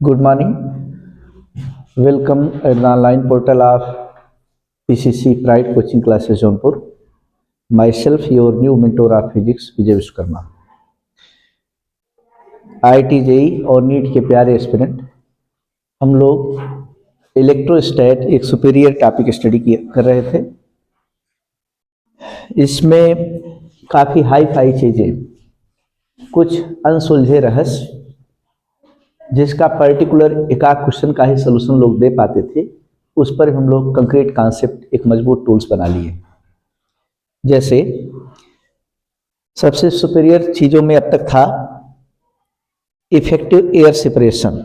Good morning. Welcome at the online portal of PCC Pride Coaching Classes Jaunpur. Myself, your new mentor of physics, Vijay Vishwakarma. IIT JEE और NEET के प्यारे aspirant, हम लोग इलेक्ट्रोस्टैट एक superior topic study कर रहे थे. इसमें काफ़ी हाई फाई चीज़ें, कुछ अनसुलझे रहस्य, जिसका पर्टिकुलर एक आध क्वेश्चन का ही सोल्यूशन लोग दे पाते थे, उस पर हम लोग कंक्रीट कॉन्सेप्ट एक मजबूत टूल्स बना लिए. जैसे सबसे सुपीरियर चीज़ों में अब तक था इफेक्टिव एयर सेपरेशन.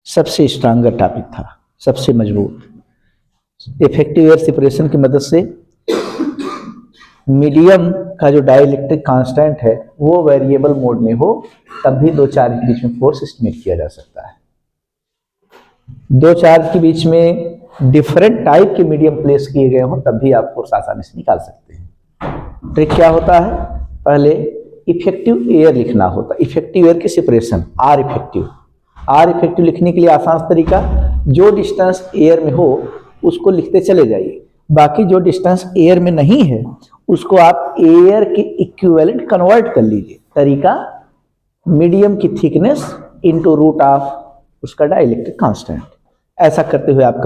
सबसे स्ट्रांगर टॉपिक था, सबसे मजबूत. इफेक्टिव एयर सेपरेशन की मदद से मीडियम का जो डाइलेक्ट्रिक कांस्टेंट है वो वेरिएबल मोड में हो, तब भी दो चार्ज के बीच में फोर्स एस्टिमेट किया जा सकता है. दो चार्ज के बीच में डिफरेंट टाइप के मीडियम प्लेस किए गए हों, तब भी आप फोर्स आसानी से निकाल सकते हैं. ट्रिक क्या होता है? पहले इफेक्टिव एयर लिखना होता है. इफेक्टिव एयर की सेपरेशन आर इफेक्टिव लिखने के लिए आसान तरीका, जो डिस्टेंस एयर में हो उसको लिखते चले जाइए. बाकी जो डिस्टेंस एयर में नहीं है उसको आप एयर के इक्विवेलेंट कन्वर्ट कर लीजिए. तरीका, मीडियम की थिकनेस इनटू रूट ऑफ उसका डाइलेक्ट्रिक कांस्टेंट. ऐसा करते हुए आप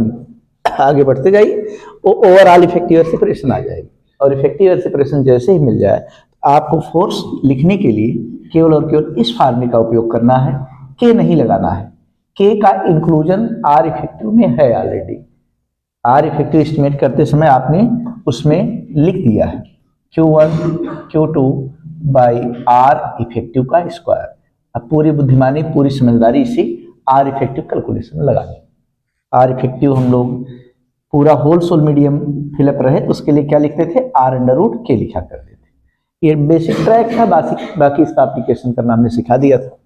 आगे बढ़ते जाइए, वो ओवरऑल इफेक्टिव एयर सेपरेशन आ जाएगी. और इफेक्टिव एयर सेपरेशन जैसे ही मिल जाए, आपको फोर्स लिखने के लिए केवल और केवल इस फार्मूले का उपयोग करना है. के नहीं लगाना है. के का इंक्लूजन आर इफेक्टिव में है ऑलरेडी. आर इफेक्टिव एस्टिमेट करते समय आपने उसमें लिख दिया है Q1 Q2 by r effective का स्क्वायर. अब पूरी बुद्धिमानी, पूरी समझदारी इसी आर इफेक्टिव कैलकुलेशन में लगानी. आर इफेक्टिव हम लोग पूरा होल सोल मीडियम फिलअप रहे तो उसके लिए क्या लिखते थे? आर अंडर रूट के लिखा करते थे. ये बेसिक ट्रैक था. बाकी इसका एप्लीकेशन करना हमने सिखा दिया था.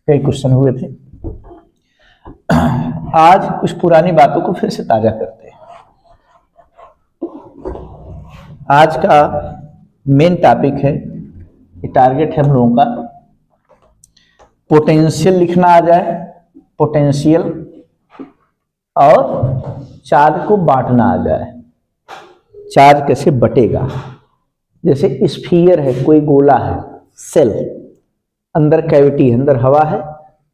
कई क्वेश्चन हुए थे. आज कुछ पुरानी बातों को फिर से ताजा करते हैं. आज का मेन टॉपिक है, ये टारगेट है हम लोगों का, पोटेंशियल लिखना आ जाए. पोटेंशियल और चार्ज को बांटना आ जाए. चार्ज कैसे बटेगा? जैसे स्फीयर है, कोई गोला है, सेल, अंदर कैविटी है, अंदर हवा है,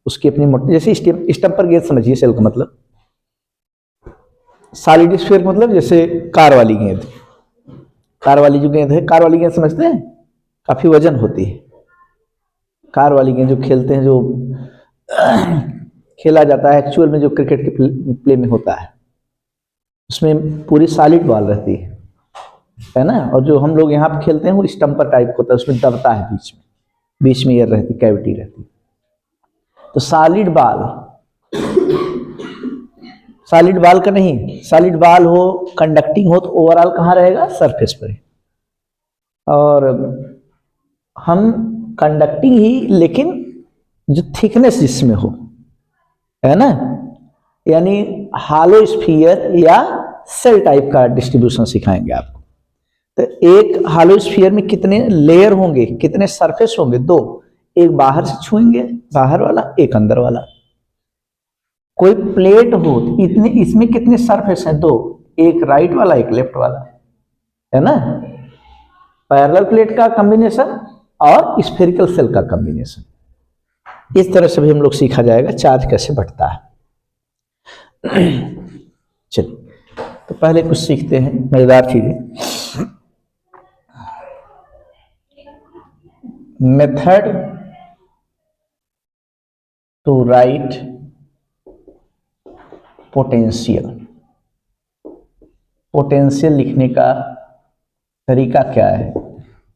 उसकी अपनी मोटी, जैसे स्टम्पर गेंद समझिए. सेल का मतलब सॉलिड स्फीयर का मतलब जैसे कार वाली गेंद. कार वाली जो गेंद है, कार वाली गेंद समझते हैं, काफी वजन होती है. कार वाली गेंद जो खेलते हैं, जो खेला जाता है एक्चुअल में, जो क्रिकेट के प्ले में होता है, उसमें पूरी सॉलिड बॉल रहती है ना. और जो हम लोग यहाँ पे खेलते हैं वो स्टम्पर टाइप होता है, उसमें दबता है बीच में एयर रहती, कैविटी रहती. तो सॉलिड बॉल का नहीं, सॉलिड बॉल हो, कंडक्टिंग हो, तो ओवरऑल कहाँ रहेगा? सरफेस पर. और हम कंडक्टिंग ही, लेकिन जो थिकनेस जिसमें हो, है ना, यानी हालो स्फीयर या सेल टाइप का डिस्ट्रीब्यूशन सिखाएंगे आपको. तो एक हालो स्फीयर में कितने लेयर होंगे, कितने सरफेस होंगे? दो. एक बाहर से छुएंगे, बाहर वाला, एक अंदर वाला. कोई प्लेट हो, इतने, इसमें कितने सरफेस हैं? दो. एक राइट वाला, एक लेफ्ट वाला, है ना. पैरेलल प्लेट का कॉम्बिनेशन और स्फेरिकल सेल का कॉम्बिनेशन. इस तरह से भी हम लोग सीखा जाएगा चार्ज कैसे बढ़ता है. चलिए, तो पहले कुछ सीखते हैं मजेदार चीजें. मेथड टू राइट पोटेंशियल लिखने का तरीका क्या है,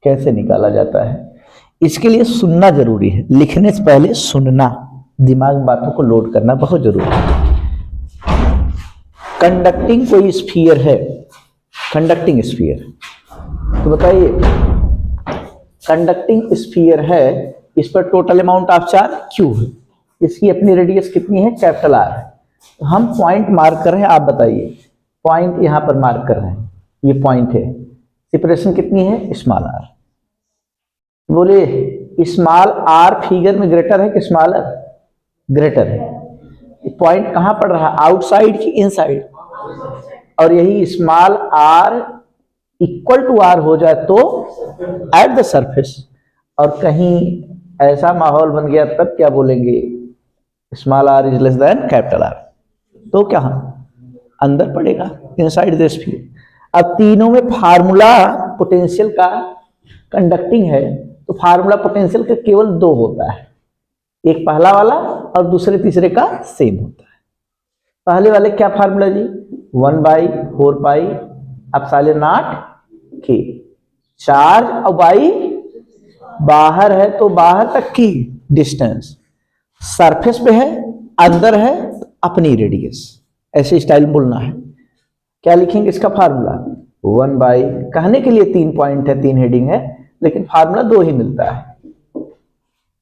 कैसे निकाला जाता है? इसके लिए सुनना जरूरी है. लिखने से पहले सुनना, दिमाग में बातों को लोड करना बहुत जरूरी है. कंडक्टिंग कोई स्फीयर है, कंडक्टिंग स्फीयर, तो बताइए, कंडक्टिंग स्फीयर है, इस पर total amount of charge Q है, इसकी अपनी रेडियस कितनी है? कैपिटल R है. तो हम पॉइंट मार्क कर रहे हैं. आप बताइए, पॉइंट यहां पर मार्क कर रहे हैं, ये पॉइंट है. सेपरेशन कितनी है? Small r. बोले स्मॉल r फिगर में ग्रेटर है कि स्मॉलर? ग्रेटर है। पॉइंट कहां पड़ रहा है, आउटसाइड की इनसाइड, और यही small are equal to r हो जाए तो एट द सरफेस, और कहीं ऐसा माहौल बन गया तब क्या बोलेंगे, small are is less than capital are, तो क्या अंदर पड़ेगा, इनसाइड द स्फीयर। अब तीनों में फार्मूला पोटेंशियल का कंडक्टिंग है, तो फार्मूला पोटेंशियल का केवल दो होता है, एक पहला वाला और दूसरे तीसरे का सेम होता है। पहले वाले क्या फार्मूला जी, 1/4 पाई एप्सिलॉन नॉट के, चार्ज और बाई बाहर है तो बाहर तक की डिस्टेंस, सरफेस पे है अंदर है तो अपनी रेडियस, ऐसे स्टाइल बोलना है। क्या लिखेंगे इसका फार्मूला, 1 कहने के लिए 3 पॉइंट है, 3 हेडिंग है, लेकिन फार्मूला 2 ही मिलता है,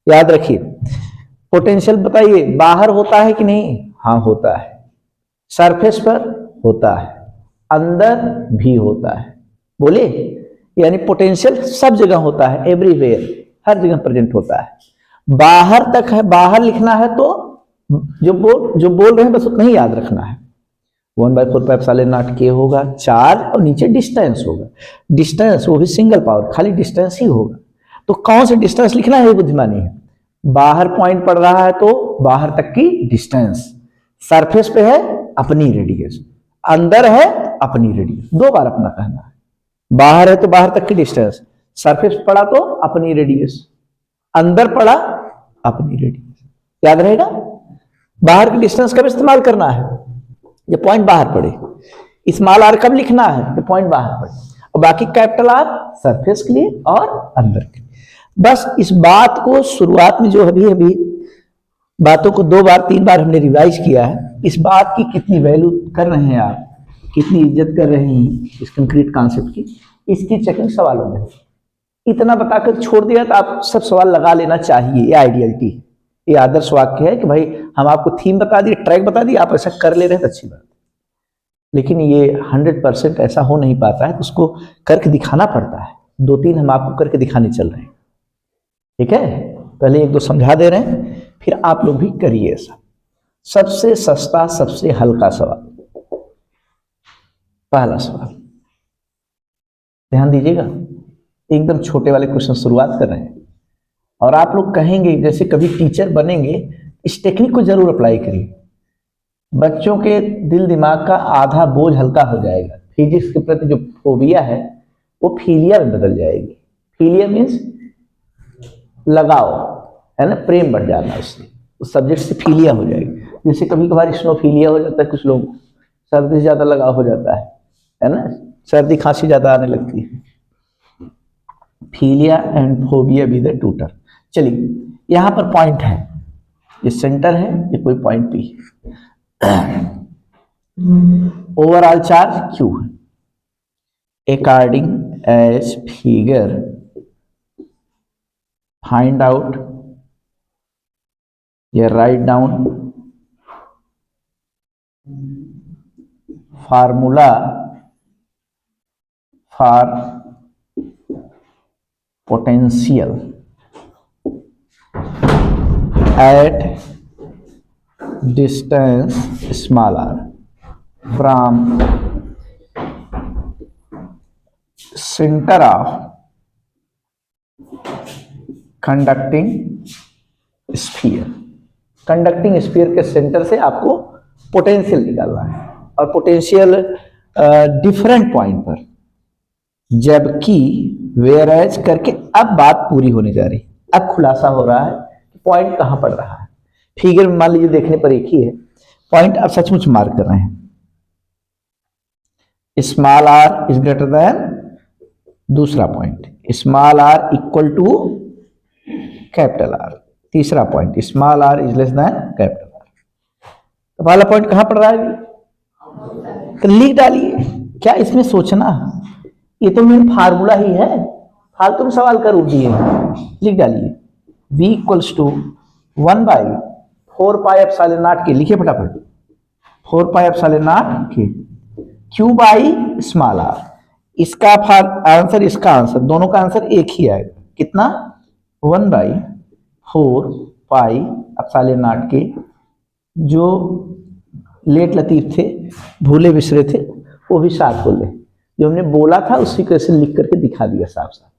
याद रखिए। पोटेंशियल बताइए बाहर होता है कि नहीं, हाँ होता है, सरफेस पर होता है, अंदर भी होता है, बोले, यानी पोटेंशियल सब जगह होता है, एवरीवेयर, हर जगह प्रेजेंट होता है। बाहर तक है, बाहर लिखना है तो जो बोल रहे हैं बस उतना ही याद रखना है। 1/4 पाई एप्सिलॉन नॉट के होगा, चार्ज और नीचे डिस्टेंस होगा, डिस्टेंस वो भी सिंगल पावर, खाली डिस्टेंस ही होगा। तो कौन से डिस्टेंस लिखना है, बुद्धिमानी है। बाहर पॉइंट पड़ रहा है तो बाहर तक की डिस्टेंस, सरफेस पे है अपनी रेडियस, अंदर है अपनी रेडियस, 2 बार अपना कहना है। बाहर है तो बाहर तक की डिस्टेंस, सरफेस पड़ा तो अपनी रेडियस, अंदर पड़ा अपनी रेडियस, याद रहेगा। बाहर की डिस्टेंस कब इस्तेमाल करना है, जब पॉइंट बाहर पड़े। स्मॉल आर कब लिखना है, जब पॉइंट बाहर पड़े, और बाकी कैपिटल आर सरफेस के लिए और अंदर के लिए। बस इस बात को शुरुआत में जो अभी बातों को 2 बार 3 बार हमने रिवाइज किया है, इस बात की कितनी वैल्यू कर रहे हैं आप, कितनी इज्जत कर रहे हैं इस कंक्रीट कॉन्सेप्ट की, इसकी चेकिंग सवालों में। इतना बताकर छोड़ दिया तो आप सब सवाल लगा लेना चाहिए, ये आइडियलिटी है, ये आदर्श वाक्य है कि भाई हम आपको थीम बता दिए, ट्रैक बता दिए, आप ऐसा कर ले रहे हैं तो अच्छी बात। लेकिन ये 100% ऐसा हो नहीं पाता है, तो उसको करके दिखाना पड़ता है। 2-3 हम आपको करके दिखाने चल रहे हैं, ठीक है। पहले 1-2 समझा दे रहे हैं, फिर आप लोग भी करिए ऐसा। सबसे सस्ता सबसे हल्का सवाल, पहला सवाल ध्यान दीजिएगा, एकदम छोटे वाले क्वेश्चन शुरुआत कर रहे हैं। और आप लोग कहेंगे जैसे कभी टीचर बनेंगे, इस टेक्निक को जरूर अप्लाई करिए, बच्चों के दिल दिमाग का आधा बोझ हल्का हो जाएगा। फिजिक्स के प्रति जो फोबिया है वो फीलिया में बदल जाएगी। फीलिया मीन्स लगाव है ना, प्रेम बढ़ जाना, उससे उस सब्जेक्ट से फीलिया हो जाएगी। जैसे कभी कभार स्नोफीलिया हो जाता है, कुछ लोग सर्दी से ज्यादा लगाव हो जाता है ना, सर्दी खांसी ज्यादा आने लगती है। Philia and phobia be the tutor. चलिए यहां पर पॉइंट है, ये सेंटर है, ये कोई पॉइंट पी है, ओवरऑल चार्ज क्यू है। According as figure find out या write down formula for potential at distance small r from center of conducting sphere। Conducting sphere के सेंटर से आपको पोटेंशियल निकालना है, और पोटेंशियल डिफरेंट पॉइंट पर, जबकि वेयरएज करके अब बात पूरी होने जा रही, अब खुलासा हो रहा है पॉइंट कहां पड़ रहा है। फिगर में मान लीजिए देखने पर एक ही है, पॉइंट आप सचमुच मार्क कर रहे हैं। Small are is greater than दूसरा point, small are equal to capital R, तीसरा point small are is less than capital are. तो पहला पॉइंट कहां पड़ रहा है, तो लिख डालिए, क्या इसमें सोचना, ये तो मेन फार्मूला ही है, फालतू में सवाल कर दिए, लिख डालिए v equals to 1/4 pi epsilon naught के, लिखिए फटाफट, 4 पाई एप्सिलॉन नॉट के q बाई स्मॉल आर। इसका आंसर, इसका आंसर, दोनों का आंसर एक ही आएगा, कितना, 1/4 पाई सालिन आर्ट के जो लेट लतीफ थे, भूले बिसरे थे, वो भी साथ बोले। जो हमने बोला था उसी को ऐसे लिख करके दिखा दिया साफ साफ।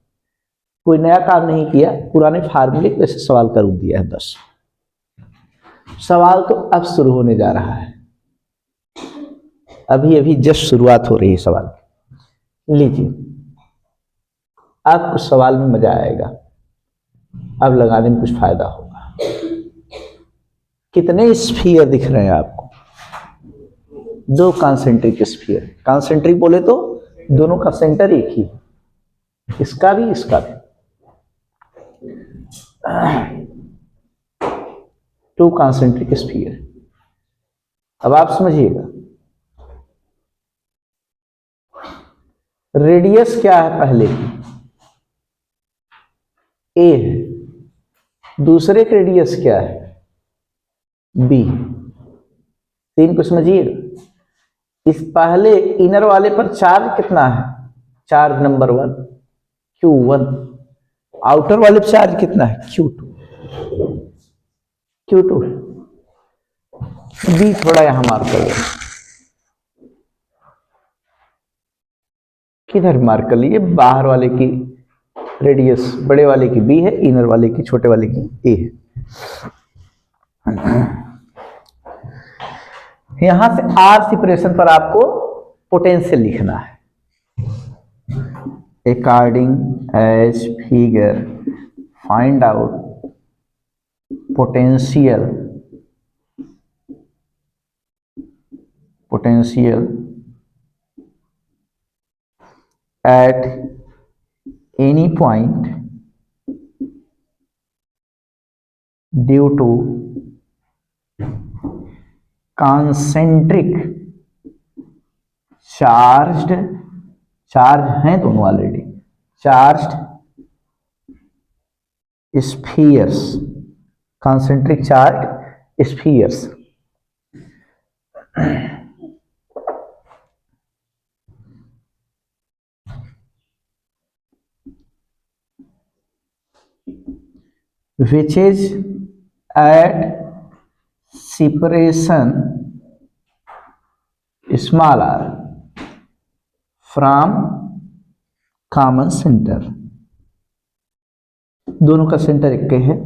कोई नया काम नहीं किया, पुराने फार्मूले को ऐसे सवाल का रूप दिया है बस। सवाल तो अब शुरू होने जा रहा है, अभी अभी जस्ट शुरुआत हो रही है सवाल। लीजिए, आपको सवाल में मजा आएगा, अब लगाने में कुछ फायदा होगा। कितने स्फीयर दिख रहे हैं आपको? 2 कॉन्सेंट्रिक स्फीयर। कॉन्सेंट्रिक बोले तो दोनों का सेंटर एक ही, इसका भी इसका भी। 2 कॉन्सेंट्रिक स्फीयर। अब आप समझिएगा, रेडियस क्या है पहले की? ए है। दूसरे का रेडियस क्या है? बी। 3 को समझिएगा। इस पहले इनर वाले पर चार्ज कितना है? Charge number 1 Q1। आउटर वाले पर चार्ज कितना है? Q2। बी थोड़ा यहां मार्क कर लीजिए। किधर मार्क कर लीजिए? बाहर वाले की रेडियस बड़े वाले की बी है, इनर वाले की छोटे वाले की ए है। यहां से आर सेपरेशन पर आपको पोटेंशियल लिखना है। According as figure find out potential at any point due to concentric charged हैं दोनों already, charged spheres, concentric charged spheres। which is at separation small r from common center। दोनों का centre एक है।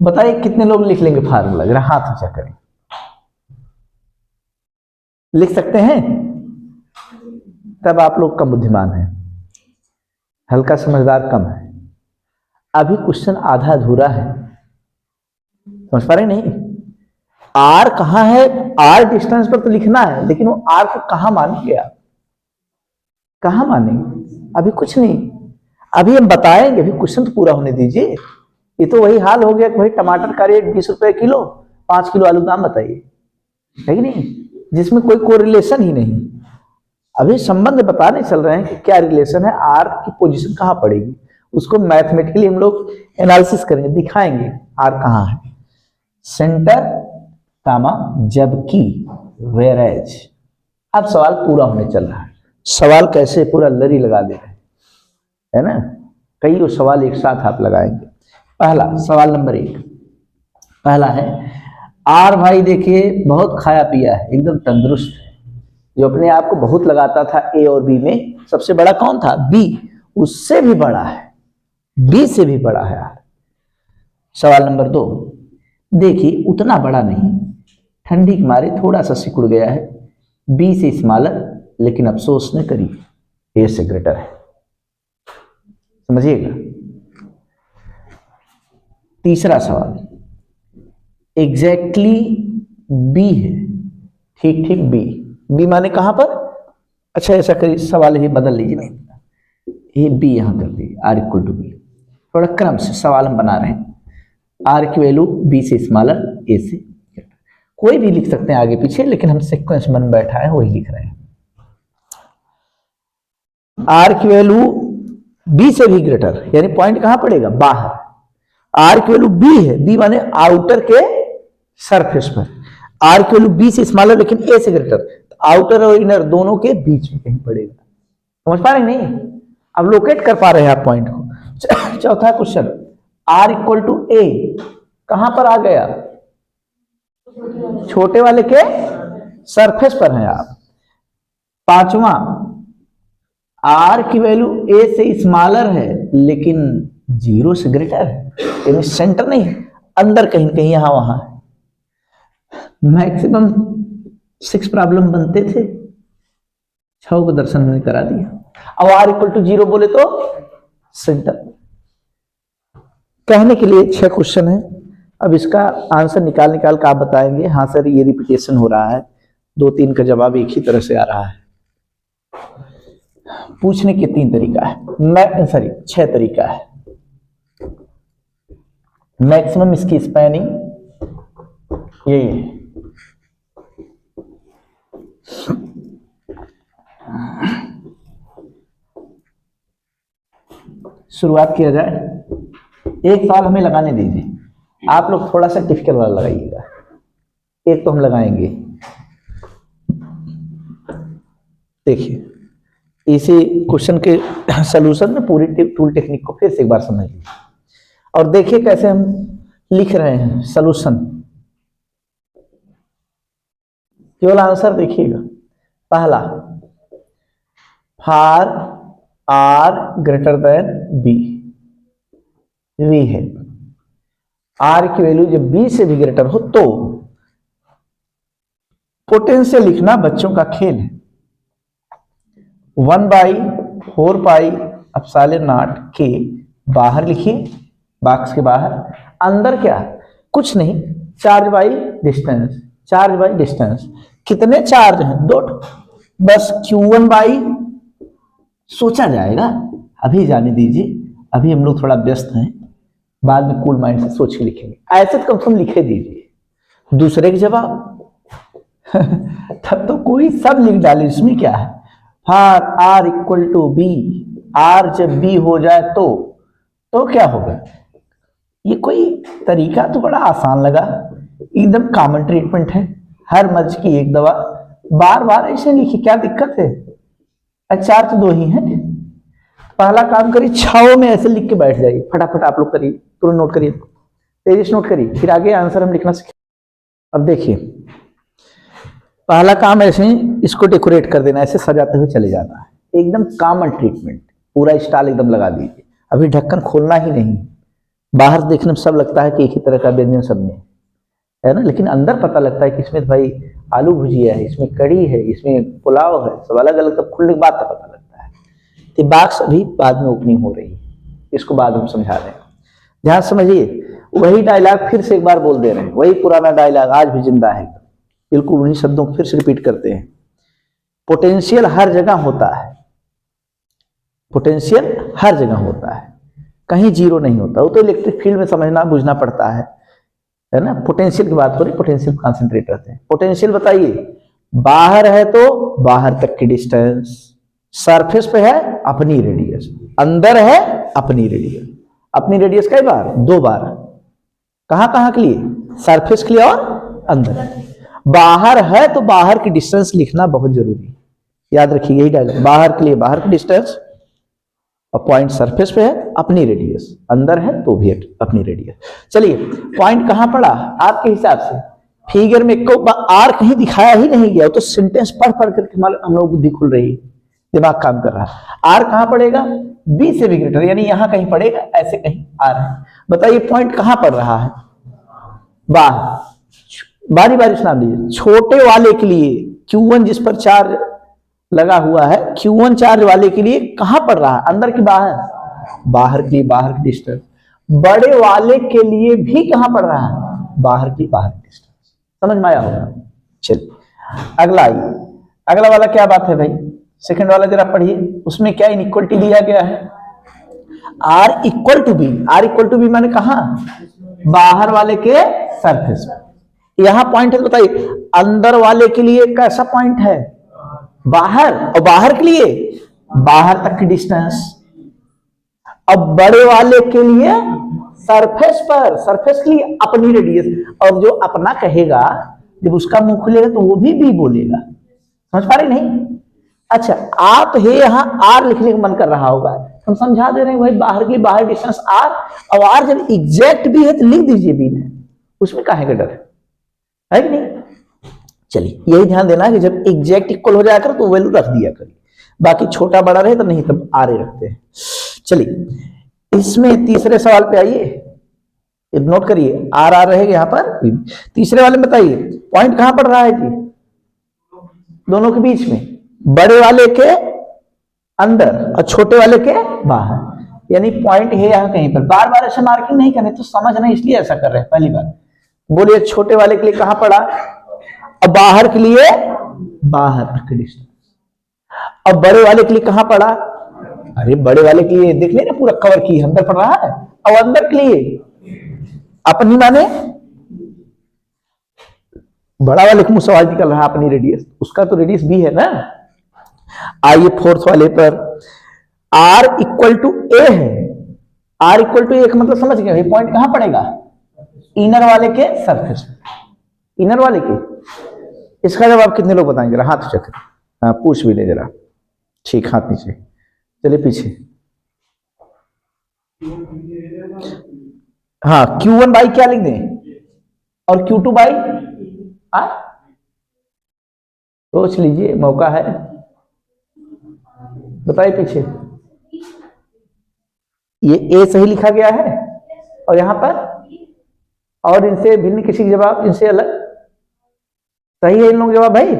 बताइए कितने लोग लिख लेंगे फार्मूला? जरा हाथ ऊंचा करें। लिख सकते हैं? तब आप लोग कम बुद्धिमान हैं, हल्का समझदार कम है। अभी क्वेश्चन आधा अधूरा है, समझ पा रहे नहीं? आर कहां है? आर डिस्टेंस पर तो लिखना है, लेकिन वो आर को कहां मानेंगे आप? कहां मानेंगे? अभी कुछ नहीं, अभी हम बताएंगे, अभी क्वेश्चन तो पूरा होने दीजिए। ये तो वही हाल हो गया कि भाई टमाटर का रेट 20 रुपए किलो, 5 किलो आलू दाम बताइए, है कि नहीं? जिसमें कोई कोरिलेशन ही नहीं। अभी संबंध बताने चल रहे हैं कि क्या रिलेशन है, आर की पोजीशन कहां पड़ेगी, उसको मैथमेटिकली हम लोग एनालिसिस करेंगे, दिखाएंगे आर कहां है। सेंटर कामा जबकि वेरेज। अब सवाल पूरा होने चल रहा है। सवाल कैसे पूरा लरी लगा दे रहे हैं, है ना? कई सवाल एक साथ आप लगाएंगे। पहला सवाल नंबर 1 पहला है, आर भाई देखिए बहुत खाया पिया है, एकदम तंदुरुस्त है, जो अपने आप को बहुत लगाता था ए और बी में, सबसे बड़ा कौन था? बी। उससे भी बड़ा है, बी से भी बड़ा है आर। सवाल नंबर 2 देखिए उतना बड़ा नहीं, ठंडी के मारे थोड़ा सा सिकुड़ गया है, बी से स्मॉलर, लेकिन अफसोस न करिए ए से ग्रेटर है। समझिएगा। तीसरा सवाल एग्जैक्टली बी है, ठीक ठीक बी। बी माने कहां पर? अच्छा ऐसा करिए, सवाल ही बदल लीजिए, नहीं ये बी यहां कर दीजिए, आर इक्वल टू बी। थोड़ा क्रम से सवाल हम बना रहे हैं। आर की वैल्यू बी से स्मॉलर, ए से ग्रेटर, कोई भी लिख सकते हैं आगे पीछे, लेकिन हम सीक्वेंस बन बैठा है वही लिख रहे हैं। आर की वैल्यू बी से भी ग्रेटर, यानी पॉइंट कहां पड़ेगा? बाहर। आर की वैल्यू बी है, बी माने आउटर के सरफेस पर। आर की वैल्यू बी से स्मॉलर लेकिन ए से ग्रेटर, आउटर और इनर दोनों के बीच में कहीं पड़ेगा। समझ पा रहे नहीं? अब लोकेट कर पा रहे हैं आप पॉइंट को। चौथा क्वेश्चन, आर इक्वल टू ए कहां पर आ गया, छोटे वाले के सरफेस पर है आप। पांचवा, आर की वैल्यू ए से स्मॉलर है लेकिन 0 से ग्रेटर है, यानी सेंटर नहीं, अंदर कहीं कहीं यहां वहां। मैक्सिमम 6 प्रॉब्लम बनते थे, 6 को दर्शन हमने करा दिया। अब आर इक्वल टू 0 बोले तो सेंटर। कहने के लिए 6 क्वेश्चन है। अब इसका आंसर निकाल निकाल कर आप बताएंगे हाँ सर ये रिपीटेशन हो रहा है, 2-3 का जवाब एक ही तरह से आ रहा है। पूछने के 3 तरीका है, 6 तरीका है। मैक्सिमम इसकी स्पैनिंग यही है। शुरुआत किया जाए। एक सवाल हमें लगाने दीजिए, आप लोग थोड़ा सा टिपिकल वाला लगाइएगा। एक तो हम लगाएंगे, देखिए इसी क्वेश्चन के सलूशन में पूरी टूल टेक्निक को फिर से एक बार समझ लीजिए और देखिए कैसे हम लिख रहे हैं सलूशन। केवल आंसर देखिएगा। पहला, for r greater than b, v है। आर की वैल्यू जब बी से भी ग्रेटर हो तो पोटेंशियल लिखना बच्चों का खेल है। 1/4 पाई एप्सिलॉन नॉट के बाहर लिखिए, बॉक्स के बाहर। अंदर क्या, कुछ नहीं, charge by distance. Charge by distance कितने चार्ज हैं, 2। बस Q1 बाई सोचा जाएगा, अभी जाने दीजिए, अभी हम लोग थोड़ा व्यस्त हैं, बाद में कूल माइंड से सोच के लिखेंगे। ऐसे तो कम से कम लिखे दीजिए दूसरे के जवाब तब तो कोई सब लिख डाले, इसमें क्या है। For r equal to b, r जब बी हो जाए तो क्या होगा। ये कोई तरीका तो बड़ा आसान लगा, एकदम कॉमन ट्रीटमेंट है, हर मर्ज की एक दवा। बार बार ऐसे लिखिए, क्या दिक्कत है। चार तो 2 ही है। पहला काम करिए, 6 में ऐसे लिख के बैठ जाइए, फटाफट आप लोग करिए, तुरंत नोट करिए, तेजी से नोट करिए, फिर आगे आंसर हम लिखना सीखें। अब देखिए पहला काम ऐसे ही इसको डेकोरेट कर देना, ऐसे सजाते हुए चले जाना है, एकदम कॉमन ट्रीटमेंट। पूरा स्टाइल एकदम लगा दीजिए, अभी ढक्कन खोलना ही नहीं। बाहर देखने में सब लगता है कि एक ही तरह का व्यंजन सब में है ना, लेकिन अंदर पता लगता है कि इसमें भाई आलू भुजिया है, इसमें कड़ी है, इसमें पुलाव है, सब अलग अलग, तब खुलने के बाद पता लगता है। तो बॉक्स अभी बाद में ओपनिंग हो रही है, इसको बाद हम समझा रहे हैं। ध्यान समझिए, वही डायलॉग फिर से एक बार बोल दे रहे हैं, वही पुराना डायलॉग आज भी जिंदा है, बिल्कुल उन्हीं शब्दों को फिर से रिपीट करते हैं। पोटेंशियल हर जगह होता है, पोटेंशियल हर जगह होता है, कहीं 0 नहीं होता। वो तो इलेक्ट्रिक फील्ड में समझना बुझना पड़ता है ना। पोटेंशियल की बात हो रही, पोटेंशियल कॉन्सेंट्रेट रहते हैं। पोटेंशियल बताइए, बाहर है तो बाहर तक की डिस्टेंस, सरफेस पे है अपनी रेडियस, अंदर है अपनी रेडियस। अपनी रेडियस कई बार, 2 बार। कहां कहां के लिए, सरफेस के लिए और अंदर। बाहर है तो बाहर की डिस्टेंस लिखना बहुत जरूरी है, याद रखिए यही डायलॉग। बाहर के लिए बाहर की डिस्टेंस, और पॉइंट सरफेस पे है अपनी रेडियस, अंदर है तो भी अपनी रेडियस। चलिए पॉइंट कहां पड़ा आपके हिसाब से, फिगर में को आर कहीं दिखाया ही नहीं गया, तो सेंटेंस पढ़ पढ़ करके हम लोग बुद्धि खुल रही है, दिमाग काम कर रहा है। आर कहां पड़ेगा, बी से भी ग्रेटर, यानी यहां कहीं पड़ेगा, ऐसे कहीं आर है। बताइए पॉइंट कहां पड़ रहा है, बाहर। बारी बारी सुना दीजिए। छोटे वाले के लिए Q1 जिस पर चार्ज लगा हुआ है, Q1 चार्ज वाले के लिए कहां पड़ रहा है, अंदर की बाहर, बाहर की, बाहर की डिस्टेंस। बड़े वाले के लिए भी कहां पड़ रहा है, बाहर की, बाहर की डिस्टेंस। समझ में आया होगा। चलिए अगला आइए, अगला वाला क्या बात है भाई, सेकंड वाला जरा पढ़िए, उसमें क्या इनइक्वलिटी दिया गया है, r equal to b. R equal to b माने कहां, बाहर वाले के सरफेस पर। यहां पॉइंट है, बताइए अंदर वाले के लिए कैसा पॉइंट है, बाहर, और बाहर के लिए बाहर तक की डिस्टेंस। अब बड़े वाले के लिए सरफेस पर, सरफेस के लिए अपनी रेडियस। और जो अपना कहेगा जब उसका मुंह खुलेगा तो वो भी बोलेगा। समझ पा रहे नहीं। अच्छा, आप है यहां आर लिखने का मन कर रहा होगा, हम समझा दे रहे हैं भाई बाहर के लिए बाहर डिस्टेंस आर, और आर जब एग्जैक्ट भी है तो लिख दीजिए बी में, उसमें काहे का डर है कि नहीं। चलिए यही ध्यान देना कि जब एग्जैक्ट इक्वल हो जाया कर तो वैल्यू रख दिया कर, बाकी छोटा बड़ा रहे तो नहीं, तब आर रखते हैं। चलिए इसमें तीसरे सवाल पे आइए, नोट करिए आर आर रहेगा यहाँ पर। तीसरे वाले में बताइए पॉइंट कहां पड़ रहा है जी, दोनों के बीच में, बड़े वाले के अंदर और छोटे वाले के बाहर, यानी पॉइंट है यहां कहीं पर। बार बार ऐसे मार्किंग नहीं करने तो समझना, इसलिए ऐसा कर रहे हैं। पहली बार बोलिए छोटे वाले के लिए कहां पड़ा, और बाहर के लिए बाहर तक डिस्टेंस, और बड़े वाले के लिए कहां पड़ा, अरे बड़े वाले के लिए देख लेना पूरा कवर की अंदर पड़ रहा है, और अंदर के लिए अपनी माने बड़ा वाले को मुंह सवाल निकल रहा है अपनी रेडियस, उसका तो रेडियस बी है ना। आइए फोर्थ वाले पर, आर इक्वल टू ए है, आर इक्वल टू ए का मतलब समझ गए पॉइंट कहां पड़ेगा, इनर वाले के सरफेस, इनर वाले के। इसका जवाब कितने लोग बताएंगे, जरा हाथ चेक, हाँ पूछ भी ले जरा, ठीक हाथ नीचे, चलिए पीछे। हाँ Q1 बाई क्या लिख दें, और Q2 बाई, सोच लीजिए मौका है, बताइए पीछे। ये ए सही लिखा गया है, और यहां पर और इनसे भिन्न किसी का जवाब, इनसे अलग सही है इन लोगों जवाब भाई,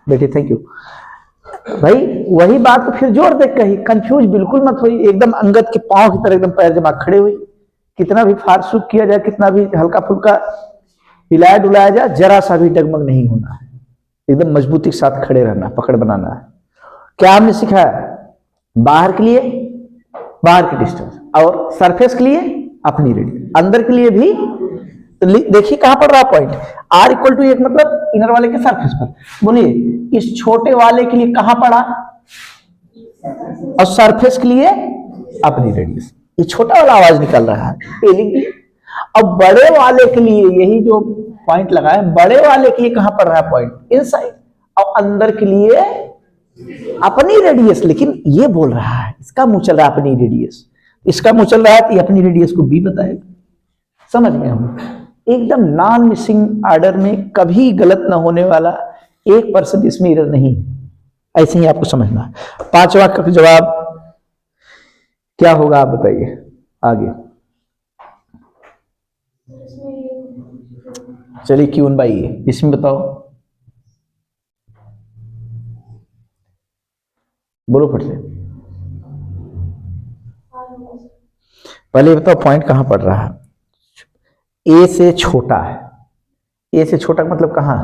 बेटे थैंक यू भाई। वही बात तो फिर जोर देख कही, कंफ्यूज बिल्कुल मत हुई, एकदम अंगद के पांव की तरह एकदम पैर जमा खड़े हुई। कितना भी फारसूक किया जाए, कितना भी हल्का फुल्का हिलाया डुलाया जाए, जरा सा भी डगमग नहीं होना है, एकदम मजबूती के साथ खड़े रहना, पकड़ बनाना है। क्या हमने सिखाया, बाहर के लिए बाहर की डिस्टेंस, और सरफेस के लिए अपनी रेडियस, अंदर के लिए भी। तो देखिए कहां पड़ रहा पॉइंट, आर इक्वल टू एक मतलब इनर वाले के सरफेस पर। बोलिए इस छोटे वाले के लिए कहां पड़ा, और सरफेस के लिए अपनी रेडियस। ये छोटा वाला आवाज निकल रहा है, ये लिख दिए। अब बड़े वाले के लिए यही जो पॉइंट लगा है, बड़े वाले के लिए कहां पड़ रहा है पॉइंट, इनसाइड, और अंदर के लिए अपनी रेडियस। लेकिन ये बोल रहा है, इसका मुंह चल रहा है अपनी रेडियस, इसका मुंह चल रहा है, तो ये अपनी रेडियस को बी बताएगा। समझ गए हम, एकदम नॉन मिसिंग ऑर्डर में, कभी गलत ना होने वाला, 1% इसमें एरर नहीं है, ऐसे ही आपको समझना है। पांचवा का जवाब क्या होगा आप बताइए आगे। चलिए Q1 बाई ए, इसमें बताओ, बोलो फट से, पहले बताओ पॉइंट कहां पड़ रहा है, ए से छोटा है, ए से छोटा मतलब कहां,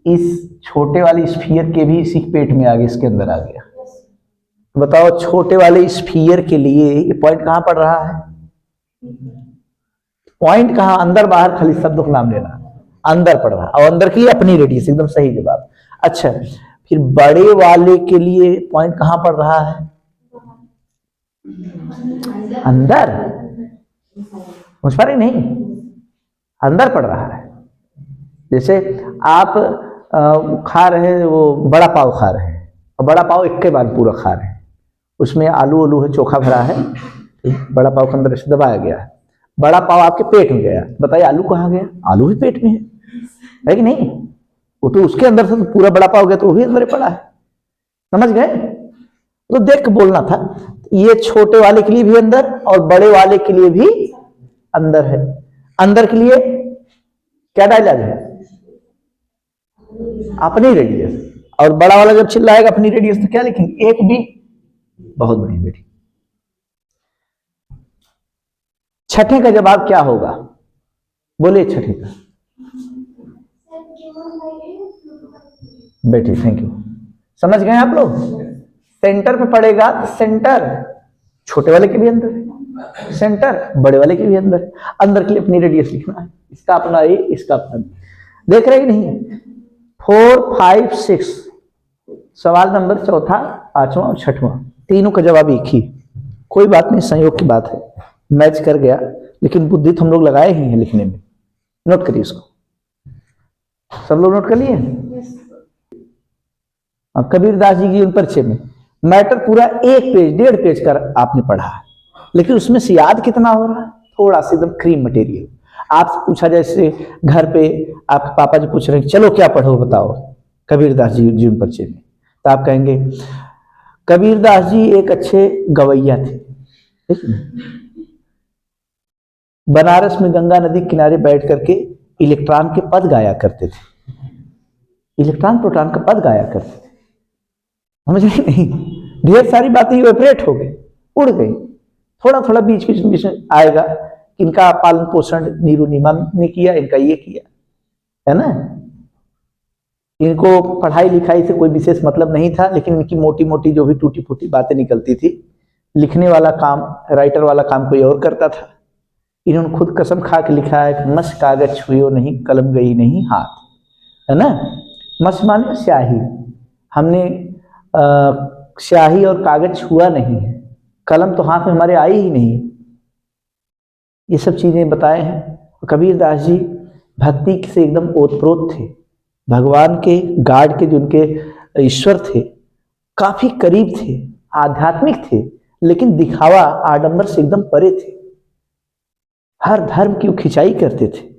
इस छोटे वाले स्फीयर के भी इसी पेट में आ गया, इसके अंदर आ गया। बताओ छोटे वाले स्फीयर के लिए ये पॉइंट कहां पड़ रहा है, पॉइंट कहां, अंदर बाहर, खाली शब्दों का नाम लेना, अंदर पड़ रहा है, और अंदर के लिए अपनी रेडियस, एकदम सही जवाब। अच्छा फिर बड़े वाले के लिए पॉइंट कहां पड़ रहा है, अंदर, समझ पा रहे नहीं, अंदर पड़ रहा है। जैसे आप खा रहे हैं, वो बड़ा पाव खा रहे हैं, और बड़ा पाव एक के बाद पूरा खा रहे हैं, उसमें आलू आलू है, चोखा भरा है, बड़ा पाव के अंदर से दबाया गया है, बड़ा पाव आपके पेट में गया, बताइए आलू कहाँ गया, आलू भी पेट में है कि नहीं, वो तो उसके अंदर से तो पूरा बड़ा पाव गया, तो वो भी अंदर पड़ा है। समझ गए, तो देख के बोलना था, ये छोटे वाले के लिए भी अंदर, और बड़े वाले के लिए भी अंदर है। अंदर के लिए क्या डायलॉग है, अपनी रेडियस, और बड़ा वाला जब चिल्लाएगा अपनी रेडियस तो क्या लिखेंगे, एक भी, बहुत बढ़िया बेटी। छठे का जवाब क्या होगा, बोलिए छठे का, बेटी थैंक यू, समझ गए आप लोग। सेंटर पे पड़ेगा तो सेंटर छोटे वाले के भी अंदर है, सेंटर बड़े वाले के भी अंदर है, अंदर के लिए अपनी रेडियस लिखना है, इसका अपना ए, इसका अपना बी। देख रहे कि नहीं, 4, 5, 6 सवाल नंबर चौथा, पांचवा और छठवां, तीनों का जवाब एक ही। कोई बात नहीं, संयोग की बात है, मैच कर गया, लेकिन बुद्धि तो हम लोग लगाए ही हैं लिखने में। नोट करिए इसको, सब लोग नोट कर लिए। कबीरदास जी की उन परिचय में मैटर पूरा 1 पेज 1.5 पेज का आपने पढ़ा है, लेकिन उसमें से याद कितना हो रहा है? थोड़ा सा एकदम क्रीम मटेरियल। आपसे पूछा जैसे घर पे आपके पापा जी पूछ रहे हैं चलो क्या पढ़ो बताओ कबीरदास जी जीवन परिचय में, तो आप कहेंगे कबीरदास जी एक अच्छे गवैया थे, ठीक है? बनारस में गंगा नदी किनारे बैठ करके इलेक्ट्रॉन के पद गाया करते थे, इलेक्ट्रॉन प्रोटॉन का पद गाया करते थे। समझ रहे नहीं? ढेर सारी बातें इवेपरेट हो गई, उड़ गई। थोड़ा थोड़ा बीच बीच में आएगा, इनका पालन पोषण नीरू नीमा ने किया, इनका ये किया, है ना? इनको पढ़ाई लिखाई से कोई विशेष मतलब नहीं था, लेकिन इनकी मोटी मोटी जो भी टूटी फूटी बातें निकलती थी, लिखने वाला काम, राइटर वाला काम कोई और करता था। इन्होंने खुद कसम खा के लिखा है, मस कागज छुयो नहीं, कलम गई नहीं हाथ, है ना? मस माने स्याही, हमने स्याही और कागज छुआ नहीं है, कलम तो हाथ में हमारे आई ही नहीं। ये सब चीजें बताए हैं। कबीरदास जी भक्ति से एकदम ओतप्रोत थे, भगवान के गार्ड के जो उनके ईश्वर थे काफी करीब थे, आध्यात्मिक थे, लेकिन दिखावा आडंबर से एकदम परे थे। हर धर्म की खिंचाई करते थे।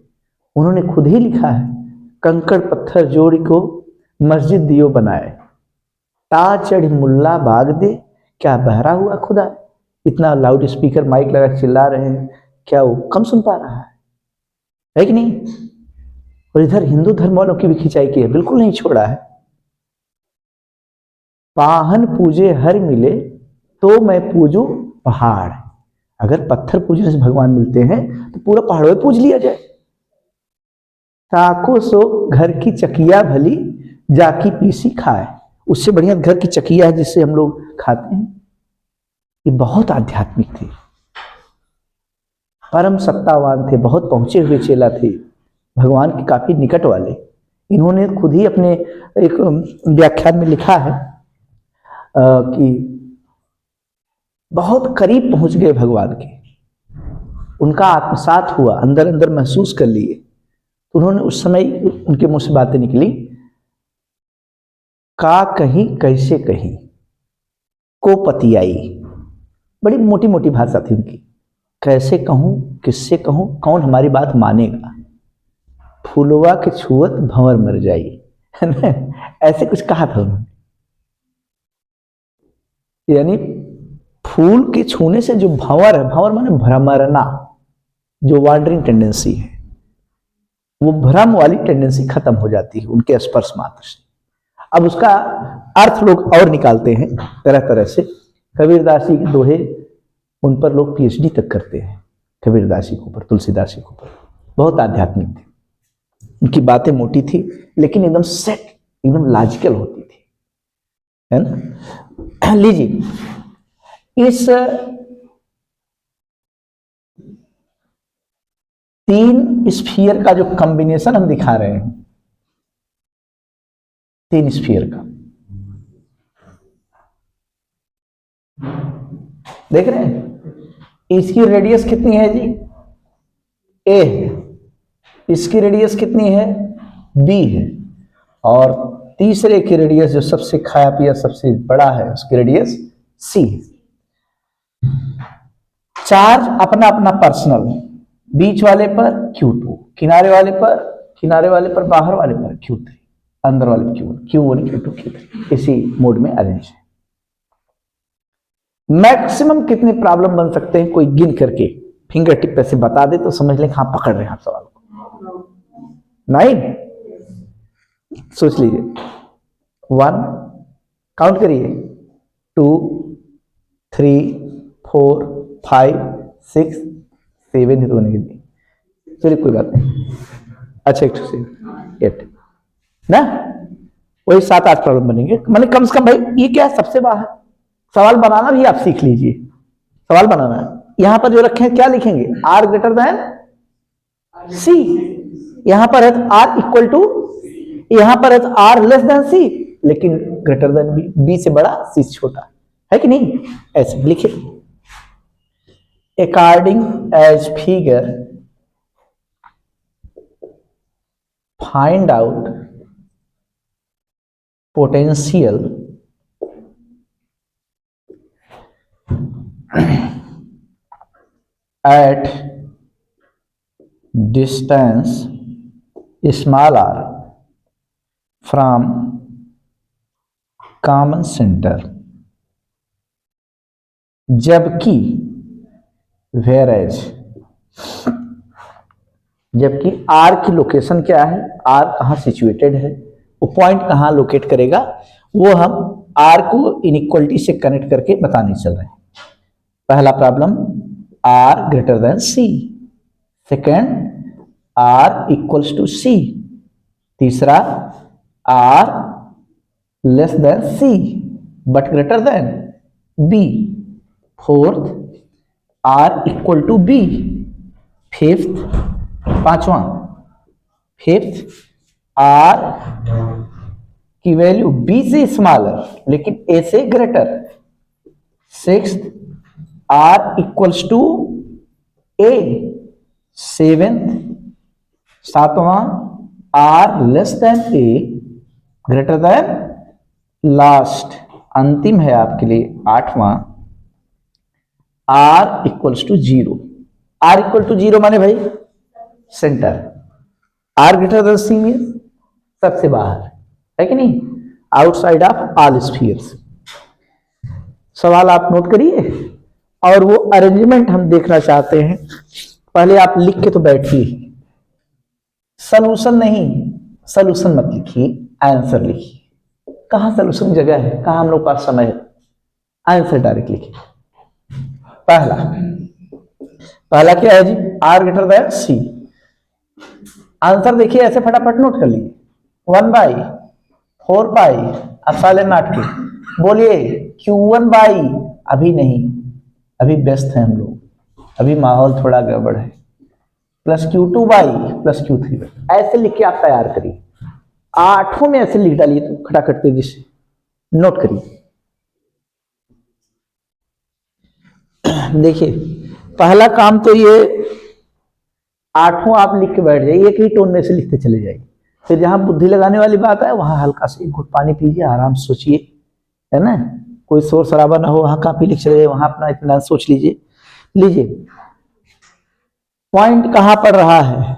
उन्होंने खुद ही लिखा है, कंकड़ पत्थर जोड़ को मस्जिद दियो बनाए, ता चढ़ मुल्ला बाग दे, क्या बहरा हुआ खुदा? इतना लाउड स्पीकर माइक लगा चिल्ला रहे हैं, क्या वो कम सुन पा रहा है कि नहीं? और इधर हिंदू धर्म वालों की भी खिंचाई की है, बिल्कुल नहीं छोड़ा है। पाहन पूजे हर मिले तो मैं पूजू पहाड़, अगर पत्थर पूजने से भगवान मिलते हैं तो पूरा पहाड़ में पूज लिया जाए। ताको सो घर की चकिया भली, जाकी पीसी खाए, उससे बढ़िया घर की चकिया है जिससे हम लोग खाते हैं। ये बहुत आध्यात्मिक थे, परम सत्तावान थे, बहुत पहुंचे हुए चेला थे, भगवान के काफी निकट वाले। इन्होंने खुद ही अपने एक व्याख्यान में लिखा है कि बहुत करीब पहुंच गए भगवान के, उनका आत्मसात हुआ, अंदर अंदर महसूस कर लिए। तो उन्होंने उस समय उनके मुंह से बातें निकली, का कहीं कैसे कहीं को पतियाई, बड़ी मोटी मोटी भाषा थी उनकी। कैसे कहूं, किससे कहूं, कौन हमारी बात मानेगा? फूलवा के छुअत भंवर मर जाई, है ना? ऐसे कुछ कहा था उन्होंने। यानी फूल के छूने से जो भंवर है, भंवर माने भ्रमरना, जो वांडरिंग टेंडेंसी है, वो भ्रम वाली टेंडेंसी खत्म हो जाती है उनके स्पर्श मात्र से। अब उसका अर्थ लोग और निकालते हैं तरह तरह से। कबीरदास जी के दोहे, उन पर लोग पीएचडी तक करते हैं, कबीरदास जी के ऊपर, तुलसीदास जी के ऊपर। बहुत आध्यात्मिक थे, उनकी बातें मोटी थी लेकिन एकदम सेट, एकदम लॉजिकल होती थी, है ना? लीजिए, इस 3 स्फीयर का जो कॉम्बिनेशन हम दिखा रहे हैं, 3 स्फीयर का देख रहे हैं? इसकी रेडियस कितनी है जी? ए है। इसकी रेडियस कितनी है? बी है। और तीसरे की रेडियस जो सबसे खाया पिया सबसे बड़ा है, उसकी रेडियस सी है। चार्ज अपना अपना पर्सनल, बीच वाले पर Q2, किनारे वाले पर, बाहर वाले पर Q3, अंदर वाले पर Q1, Q2, Q3, इसी मोड में अरेंज है। मैक्सिमम कितने प्रॉब्लम बन सकते हैं कोई गिन करके फिंगर टिप पे से बता दे तो समझ लें हाँ पकड़ रहे हैं आप सवाल को। 9, सोच लीजिए। 1, काउंट करिए, 2, 3, 4, 5, 6, 7 ही तो बनेगी, चलिए कोई बात नहीं। अच्छा 8 ना, वही 7-8 प्रॉब्लम बनेंगे। मैंने कम से कम भाई ये क्या है, सबसे बाहर सवाल बनाना भी आप सीख लीजिए। सवाल बनाना है, यहां पर जो रखे हैं क्या लिखेंगे? आर ग्रेटर देन सी, यहां पर है आर इक्वल टू, यहां पर है आर लेस देन सी, लेकिन ग्रेटर देन बी, बी से बड़ा सी से छोटा, है कि नहीं? ऐसे लिखिए, according as figure find out potential at distance small r from common center, जबकि whereas जबकि r की लोकेशन क्या है, r कहाँ सिचुएटेड है, वो पॉइंट कहाँ लोकेट करेगा, वो हम r को इनइक्वलिटी से कनेक्ट करके बताने चल रहे हैं। पहला problem r greater than c, second r equals to c, तीसरा r less than c but greater than b, fourth r equal to b, fifth पांचवा फिफ्थ r की वैल्यू b से स्मॉलर लेकिन a से greater, sixth r equals to a, seventh सातवां r less than a greater than, last अंतिम है आपके लिए आठवां r equals to zero. r equal to zero माने भाई centre, r greater than c में सबसे बाहर है कि नहीं, आउटसाइड ऑफ ऑल स्फीयर्स। सवाल आप नोट करिए और वो अरेंजमेंट हम देखना चाहते हैं। पहले आप लिख के तो बैठिए, सलूशन नहीं, सलूशन मत लिखिए, आंसर लिखिए। कहां सलूशन जगह है, कहां हम लोग पास समय है, आंसर डायरेक्ट लिखिए। पहला क्या है जी, r greater than c। Answer देखिए ऐसे फटाफट नोट कर लीजिए, 1/4 एप्सिलॉन नॉट के, बोलिए q1 बाई, अभी नहीं, अभी व्यस्त है हम लोग, अभी माहौल थोड़ा गड़बड़ है, plus q2 by plus q3 by, ऐसे लिख के आप तैयार करिए। आठों में ऐसे लिख डालिए तो खटाखट तेजी से नोट करिए। देखिए पहला काम तो ये आठों आप लिख के बैठ जाइए, एक ही टोन में से लिखते चले जाइए। फिर जहां बुद्धि लगाने वाली बात है वहां हल्का से एक घुट पानी पीजिए, आराम से सोचिए, है ना, कोई शोर शराबा ना हो, वहां काफी लिख चले जाइए, वहां अपना इतना सोच लीजिए। लीजिए पॉइंट कहां पर रहा है,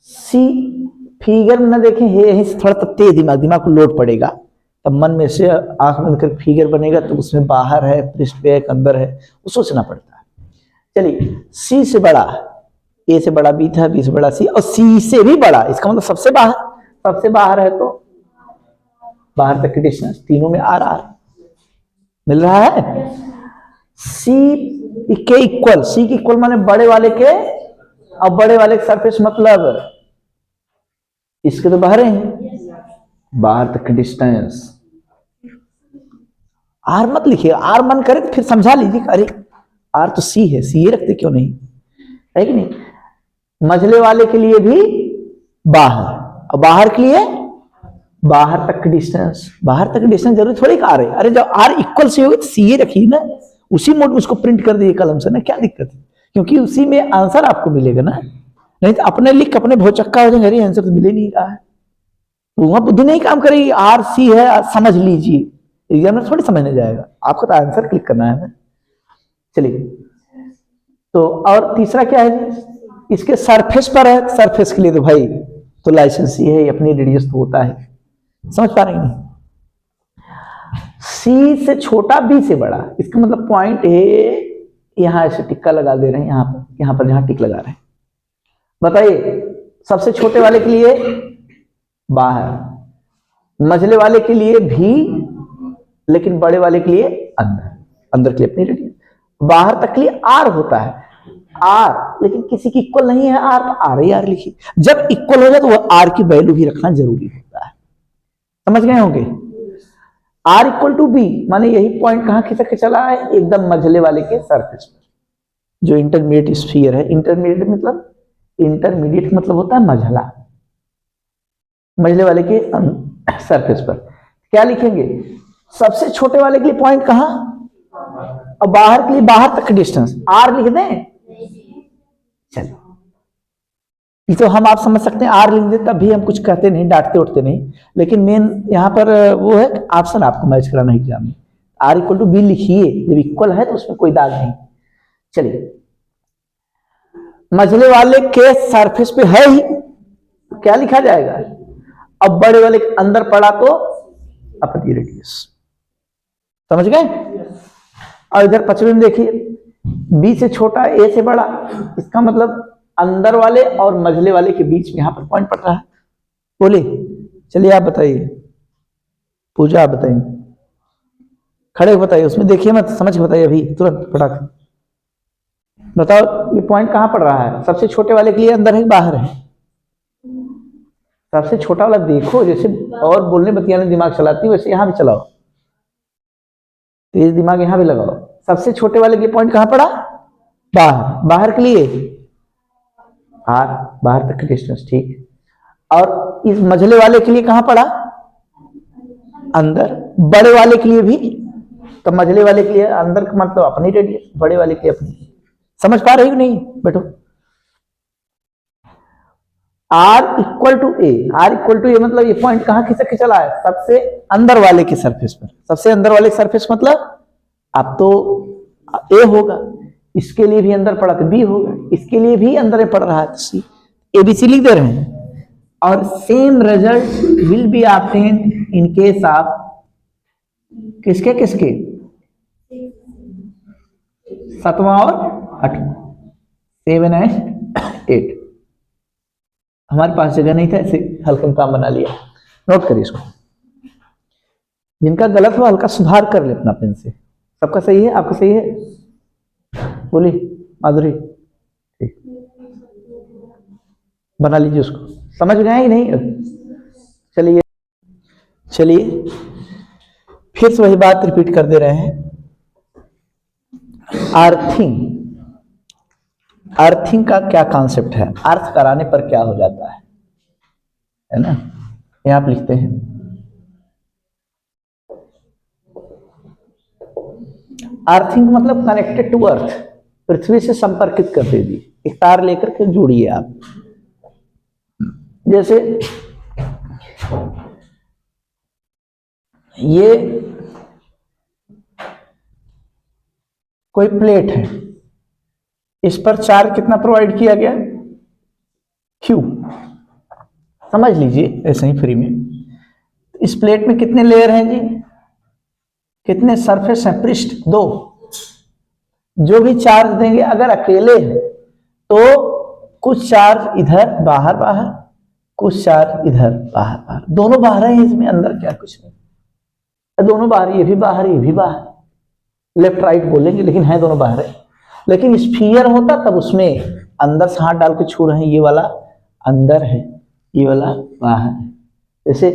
सी फिगर में ना देखें, यही से थोड़ा तेज दिमाग को लोड पड़ेगा, तब मन में से आंख बंद कर फिगर बनेगा तो उसमें बाहर है, पृष्ठ पे है, अंदर है, वो सोचना पड़ता है। चलिए सी से बड़ा, ए से बड़ा बी था, बी से बड़ा सी, और सी से भी बड़ा, इसका मतलब सबसे बाहर है, तो बाहर तक की डिस्टेंस तीनों में आर आर मिल रहा है। सी के इक्वल, सी के इक्वल माने बड़े वाले के, और बड़े वाले के सरफेस मतलब इसके तो बाहर हैं, बाहर तक की डिस्टेंस। आर मत लिखिए, आर मन करे तो फिर समझा लीजिए, अरे आर तो सी है, सी ये रखते क्यों नहीं, है कि नहीं। मझले वाले के लिए भी बाहर, और बाहर के लिए बाहर तक की डिस्टेंस, बाहर तक की डिस्टेंस जरूरी थोड़ी आर है, अरे जब आर इक्वल से होगी तो सी ये रखिए ना, उसी मोड में उसको प्रिंट कर दिए कलम से ना, क्या दिक्कत है, क्योंकि उसी में आंसर आपको मिलेगा ना, नहीं तो अपने लिख अपने भौचक्का हो जाएंगे, अरे आंसर तो मिले नहीं रहा है, वहां बुद्धि नहीं काम करेगी, आर सी है समझ लीजिए, एग्जाम में थोड़ी समझने जाएगा, आपको तो आंसर क्लिक करना है ना। चलिए तो और तीसरा क्या है, इसके सरफेस पर है, सरफेस के लिए तो भाई तो लाइसेंस ही है, अपनी रेडियस तो होता है, समझ पा रहे हैं। सी से छोटा बी से बड़ा, इसका मतलब पॉइंट है, यहां ऐसे टिक्का लगा दे रहे हैं, यहां पर जहां टिक लगा रहे हैं, बताइए सबसे छोटे वाले के लिए बाहर, मझले वाले के लिए भी, लेकिन बड़े वाले के लिए अंदर, अंदर के लिए अपनी रेडियस, बाहर तक के लिए आर होता है, आर, लेकिन किसी की इक्वल नहीं है आर, तो आर ही आर लिखिए, जब इक्वल हो जाए तो वह आर की वैल्यू भी रखना जरूरी होता है, समझ गए होंगे। आर इक्वल टू बी माने यही पॉइंट कहां खिसक के चला है, एकदम मझले वाले के सरफेस पर, जो इंटरमीडिएट स्फीयर है, इंटरमीडिएट मतलब होता है मझला, मझले वाले के सरफेस पर क्या लिखेंगे, सबसे छोटे वाले के लिए पॉइंट कहां, और बाहर के लिए बाहर तक डिस्टेंस आर लिख दें, चलो ये तो हम आप समझ सकते हैं, आर लिख दे तब भी हम कुछ कहते नहीं, डांटते उठते नहीं, लेकिन मेन यहां पर वो है ऑप्शन आपको मैच कराना एग्जाम में, आर इक्वल टू बी लिखिए, जब इक्वल है तो उसमें कोई दाग नहीं। चलिए, मझले वाले के सरफेस पे है ही, क्या लिखा जाएगा? अब बड़े वाले के अंदर पड़ा तो अपनी रेडियस, समझ गए? और इधर पचवे में देखिए, बी से छोटा ए से बड़ा, इसका मतलब अंदर वाले और मझले वाले के बीच में यहां पर पॉइंट पड़ रहा है। बोलिए, चलिए आप बताइए, पूजा आप बताइए, खड़े बताइए, उसमें देखिए मत, समझ के बताइए अभी तुरंत फटाक बताओ। ये पॉइंट कहां पड़ रहा है? सबसे छोटे वाले के लिए अंदर है बाहर है? सबसे छोटा वाला देखो, जैसे और बोलने बतियाने दिमाग चलाती है वैसे यहां भी चलाओ, तेज दिमाग यहां भी लगाओ। सबसे छोटे वाले के लिए पॉइंट कहां पड़ा? बाहर। बाहर के लिए आर, बाहर तक का डिस्टेंस, ठीक। और इस मझले वाले के लिए कहां पड़ा? अंदर। बड़े वाले के लिए भी, तो मझले वाले के लिए अंदर का मतलब अपनी रेडियस, बड़े वाले के लिए अपनी। समझ पा रही हो नहीं? बैठो। R equal to A, R equal to A मतलब ये पॉइंट कहां खिसक के चला है? सबसे अंदर वाले के सरफेस पर। सबसे अंदर वाले सरफेस मतलब अब तो ए होगा, इसके लिए भी अंदर पड़ा तो बी होगा, इसके लिए भी अंदर पड़ रहा है तो सी। एबीसी लिख दे रहे हैं। और same result will be obtained in case of किसके किसके? सातवां और आठवां, 7 एंड 8। हमारे पास जगह नहीं था, ऐसे हल्का काम बना लिया। नोट करिए इसको, जिनका गलत हो हल्का सुधार कर ले अपना पेन से। सबका सही है? आपका सही है? बोलिए माधुरी, ठीक, बना लीजिए उसको। समझ गए कि नहीं? चलिए चलिए, फिर से वही बात रिपीट कर दे रहे हैं। अर्थिंग, अर्थिंग का क्या कॉन्सेप्ट है? अर्थ कराने पर क्या हो जाता है ना? यहां आप लिखते हैं, अर्थिंग मतलब कनेक्टेड टू अर्थ, पृथ्वी से संपर्कित कर दीजिए। एक तार लेकर के जोड़िए आप, जैसे ये कोई प्लेट है, इस पर चार्ज कितना प्रोवाइड किया गया? Q। समझ लीजिए ऐसे ही फ्री में। इस प्लेट में कितने लेयर हैं जी? कितने सरफेस हैं? पृष्ठ 2। जो भी चार्ज देंगे अगर अकेले हैं तो कुछ चार्ज इधर बाहर बाहर, कुछ चार्ज इधर बाहर बाहर, दोनों बाहर है इसमें, अंदर क्या कुछ नहीं। दोनों बाहर, ये भी बाहर ये भी बाहर, लेफ्ट राइट बोलेंगे लेकिन है दोनों बाहर है। लेकिन स्फीयर होता तब उसमें अंदर से हाथ डाल के छू रहे हैं, ये वाला अंदर है ये वाला बाहर है। जैसे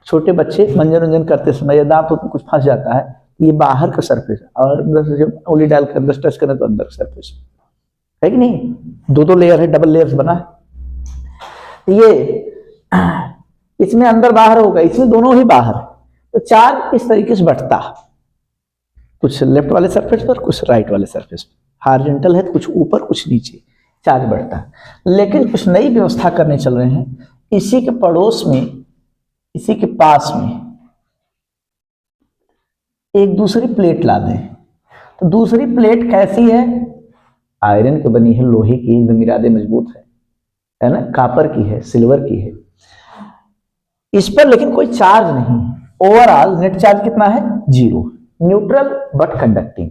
छोटे बच्चे मनोरंजन करते समय या दांत में कुछ फंस जाता है, ये बाहर का सरफेस और जब उंगली डाल कर अंदर टच करें तो अंदर का सरफेस है कि नहीं? दो लेयर है, डबल लेयर्स बना है। ये इसमें अंदर बाहर होगा, इसमें दोनों ही बाहर, तो चार्ज इस तरीके से बढ़ता, कुछ लेफ्ट वाले सरफेस पर कुछ राइट वाले सरफेस पर। हॉरिजॉन्टल है तो कुछ ऊपर कुछ नीचे चार्ज बढ़ता है। लेकिन कुछ नई व्यवस्था करने चल रहे हैं, इसी के पड़ोस में, इसी के पास में एक दूसरी प्लेट ला दें। तो दूसरी प्लेट कैसी है? आयरन की बनी है, लोहे की, एकदम इरादे मजबूत है ना, कापर की है, सिल्वर की है। इस पर लेकिन कोई चार्ज नहीं है। ओवरऑल नेट चार्ज कितना है? 0। न्यूट्रल बट कंडक्टिंग,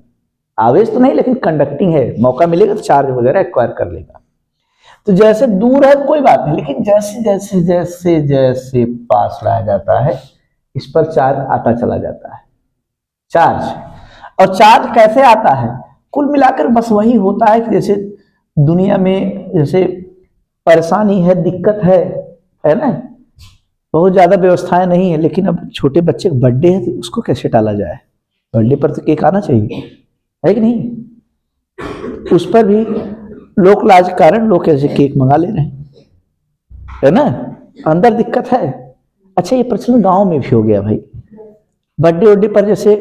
आवेश तो नहीं लेकिन कंडक्टिंग है, मौका मिलेगा तो चार्ज वगैरह एक्वायर कर लेगा। तो जैसे दूर है कोई बात नहीं, लेकिन जैसे जैसे जैसे जैसे पास लाया जाता है इस पर चार्ज आता चला जाता है। चार्ज, और चार्ज कैसे आता है? कुल मिलाकर बस वही होता है कि जैसे दुनिया में जैसे परेशानी है, दिक्कत है ना, बहुत ज्यादा व्यवस्थाएं नहीं है, लेकिन अब छोटे बच्चे का बर्थडे है तो उसको कैसे टाला जाए? बर्थडे पर तो केक आना चाहिए, है कि नहीं? उस पर भी लोक लाज के कारण लोग कैसे केक मंगा ले रहे हैं, है ना, अंदर दिक्कत है। अच्छा, ये प्रचलन गांव में भी हो गया भाई। बर्थडे वर्थडे पर जैसे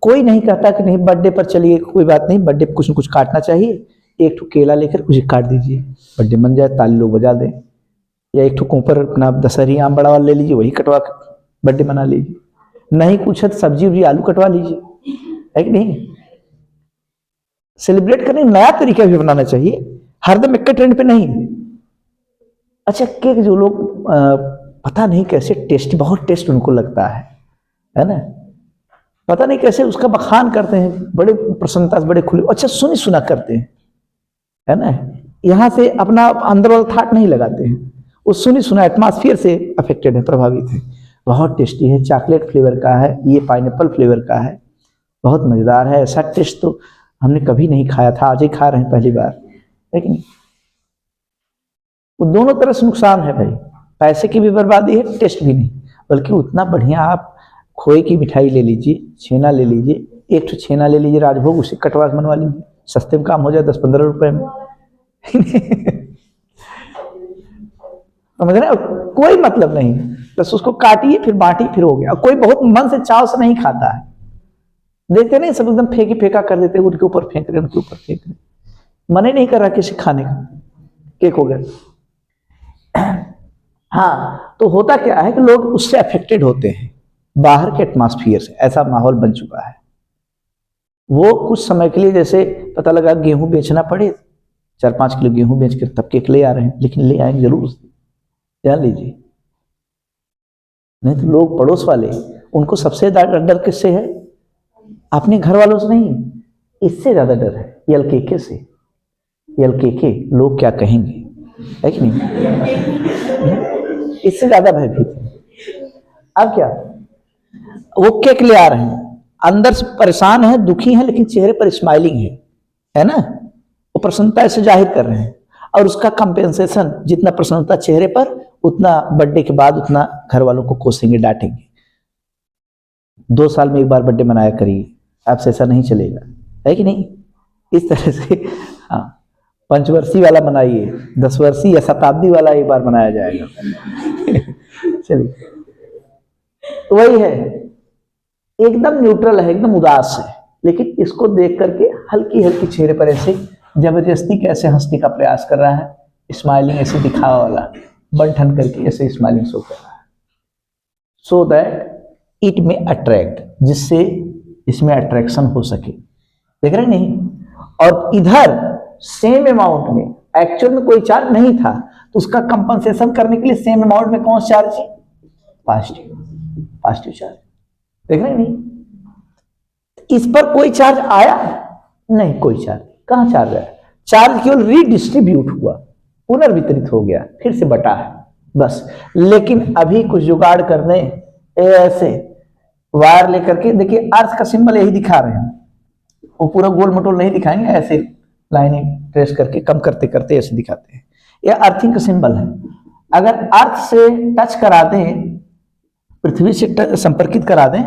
कोई नहीं कहता कि नहीं बर्थडे पर चलिए कोई बात नहीं, बर्थडे पर कुछ न कुछ काटना चाहिए, एक ठो केला लेकर कुछ काट दीजिए, बर्थडे बन जाए, ताली लोग बजा दें। या एक ठो कोपर अपना दशहरी आम बड़ा वाला ले लीजिए, वही कटवा कर बर्थडे मना लीजिए। नहीं कुछ है तो सब्जी वब्जी आलू कटवा लीजिए, है कि नहीं? सेलिब्रेट करने नया तरीका भी बनाना चाहिए, हरदम एक ट्रेंड पे नहीं। अच्छा, केक जो लोग पता नहीं कैसे टेस्टी, बहुत टेस्ट उनको लगता है ना, पता नहीं कैसे उसका बखान करते हैं, बड़े प्रसन्नता से, बड़े खुले, अच्छा सुनी सुना करते हैं, है ना, यहाँ से अपना अंदर वाला थाट नहीं लगाते हैं, उस सुनी सुना एटमॉस्फेयर से अफेक्टेड है, प्रभावित है। बहुत टेस्टी है, चॉकलेट फ्लेवर का है, ये पाइनएप्पल फ्लेवर का है, बहुत मजेदार है, ऐसा टेस्ट तो हमने कभी नहीं खाया था, आज ही खा रहे हैं पहली बार, लेकिन वो दोनों तरह से नुकसान है भाई, पैसे की भी बर्बादी है, टेस्ट भी नहीं। बल्कि उतना बढ़िया आप खोए की मिठाई ले लीजिए, छेना ले लीजिए, एक तो छेना ले लीजिए राजभोग, उसे कटवा के बनवा लीजिए, सस्ते में काम हो जाए, 10-15 रुपए में। समझ रहे हैं? कोई मतलब नहीं, बस उसको काटिए फिर बांटिए फिर हो गया। कोई बहुत मन से चाव से नहीं खाता है, देखते नहीं सब एकदम फेंकी फेंका कर देते, उनके ऊपर फेंक रहे, उनके ऊपर फेंक रहे, मन ही नहीं कर रहा किसी खाने का, केक हो गया। हाँ, तो होता क्या है कि लोग उससे अफेक्टेड होते हैं, बाहर के एटमॉस्फेयर से, ऐसा माहौल बन चुका है। वो कुछ समय के लिए, जैसे पता लगा गेहूं बेचना पड़े, 4-5 किलो गेहूं बेच कर तब केक ले आ रहे हैं, लेकिन ले आएंगे जरूर, ध्यान लीजिए। नहीं तो लोग पड़ोस वाले, उनको सबसे ज्यादा डर किससे है? अपने घर वालों से नहीं, इससे ज्यादा डर है एलकेके से। एलकेके, लोग क्या कहेंगे, है कि नहीं? इससे ज्यादा भयभीत है। अब क्या, वो केक ले आ रहे हैं, अंदर से परेशान है, दुखी है, लेकिन चेहरे पर स्माइलिंग है ना, वो प्रसन्नता से जाहिर कर रहे हैं, और उसका कंपेंसेशन, जितना प्रसन्नता चेहरे पर, उतना बर्थडे के बाद उतना घर वालों को कोसेंगे, डांटेंगे। 2 साल में एक बार बर्थडे मनाया करिए, आपसे ऐसा नहीं चलेगा, है कि नहीं? इस तरह से हाँ, 5 वर्षीय वाला मनाइए, 10 वर्षीय या शताब्दी वाला एक बार मनाया जाएगा। चलिए, तो वही है, एकदम न्यूट्रल है, एकदम उदास है, लेकिन इसको देख करके हल्की हल्की चेहरे पर ऐसे जबरदस्ती कैसे हंसने का प्रयास कर रहा है, स्माइलिंग ऐसे दिखावा वाला, बन ठन करके ऐसे स्माइलिंग शो कर रहा है, सो दैट इट में अट्रैक्ट, जिससे इसमें अट्रैक्शन हो सके, देख रहे नहीं? और इधर सेम अमाउंट में एक्चुअल में कोई चार्ज नहीं था, तो उसका कंपनसेशन करने के लिए सेम अमाउंट में कौन सा चार्ज है? पॉजिटिव चार्ज, देख रहे नहीं? इस पर कोई चार्ज आया नहीं, कोई चार्ज, कहां चार्ज आया? चार्ज केवल रीडिस्ट्रीब्यूट हुआ, पुनर्वितरित हो गया, फिर से बटा है बस। लेकिन अभी कुछ जुगाड़ करने, ऐसे वायर लेकर के, देखिए अर्थ का सिंबल यही दिखा रहे हैं, वो पूरा गोल मटोल नहीं दिखाएंगे, ऐसे लाइनिंग ट्रेस करके कम करते करते ऐसे दिखाते हैं, यह अर्थिंग का सिंबल है। अगर अर्थ से टच करा दें, पृथ्वी से संपर्कित करा दें,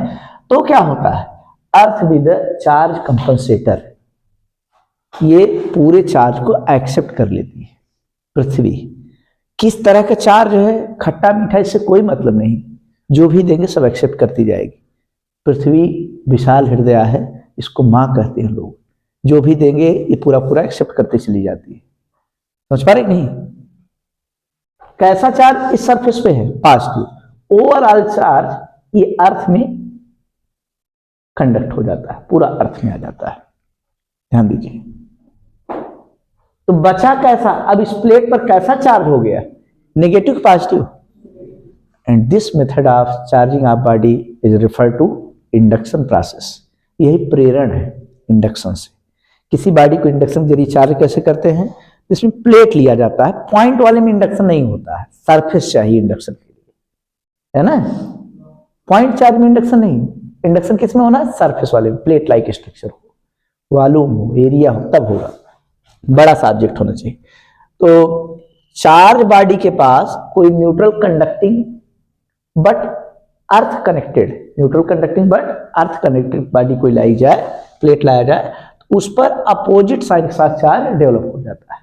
तो क्या होता है? अर्थ विद चार्ज कंपनसेटर, ये पूरे चार्ज को एक्सेप्ट कर लेती है। पृथ्वी किस तरह का चार्ज है, खट्टा मीठा, इससे कोई मतलब नहीं, जो भी देंगे सब एक्सेप्ट करती जाएगी। पृथ्वी विशाल हृदय है, इसको माँ कहते हैं लोग, जो भी देंगे ये पूरा पूरा एक्सेप्ट करते चली जाती है। समझ पा रहे नहीं? कैसा चार्ज इस सरफेस पे है? पॉजिटिव। ओवरऑल चार्ज ये अर्थ में कंडक्ट हो जाता है, पूरा अर्थ में आ जाता है, ध्यान दीजिए। तो बचा कैसा? अब इस प्लेट पर कैसा चार्ज हो गया? Negative positive. And this method of charging of body is refer to induction process. यही प्रेरण है इंडक्शन से। किसी बॉडी को इंडक्शन के जरिए चार्ज कैसे करते हैं? इसमें प्लेट लिया जाता है, पॉइंट वाले में इंडक्शन नहीं होता है, सरफेस चाहिए इंडक्शन के लिए, है ना? पॉइंट चार्ज में इंडक्शन नहीं, इंडक्शन किस में होना है? सरफेस वाले में, प्लेट लाइक स्ट्रक्चर हो, वॉल्यूम हो, एरिया हो, तब होगा, बड़ा सा ऑब्जेक्ट होना चाहिए। तो चार्ज बॉडी के पास कोई neutral conducting but earth connected, neutral conducting but earth connected body कोई लाई जाए, प्लेट लाया जाए, तो उस पर अपोजिट साइड के साथ चार्ज डेवलप हो जाता है,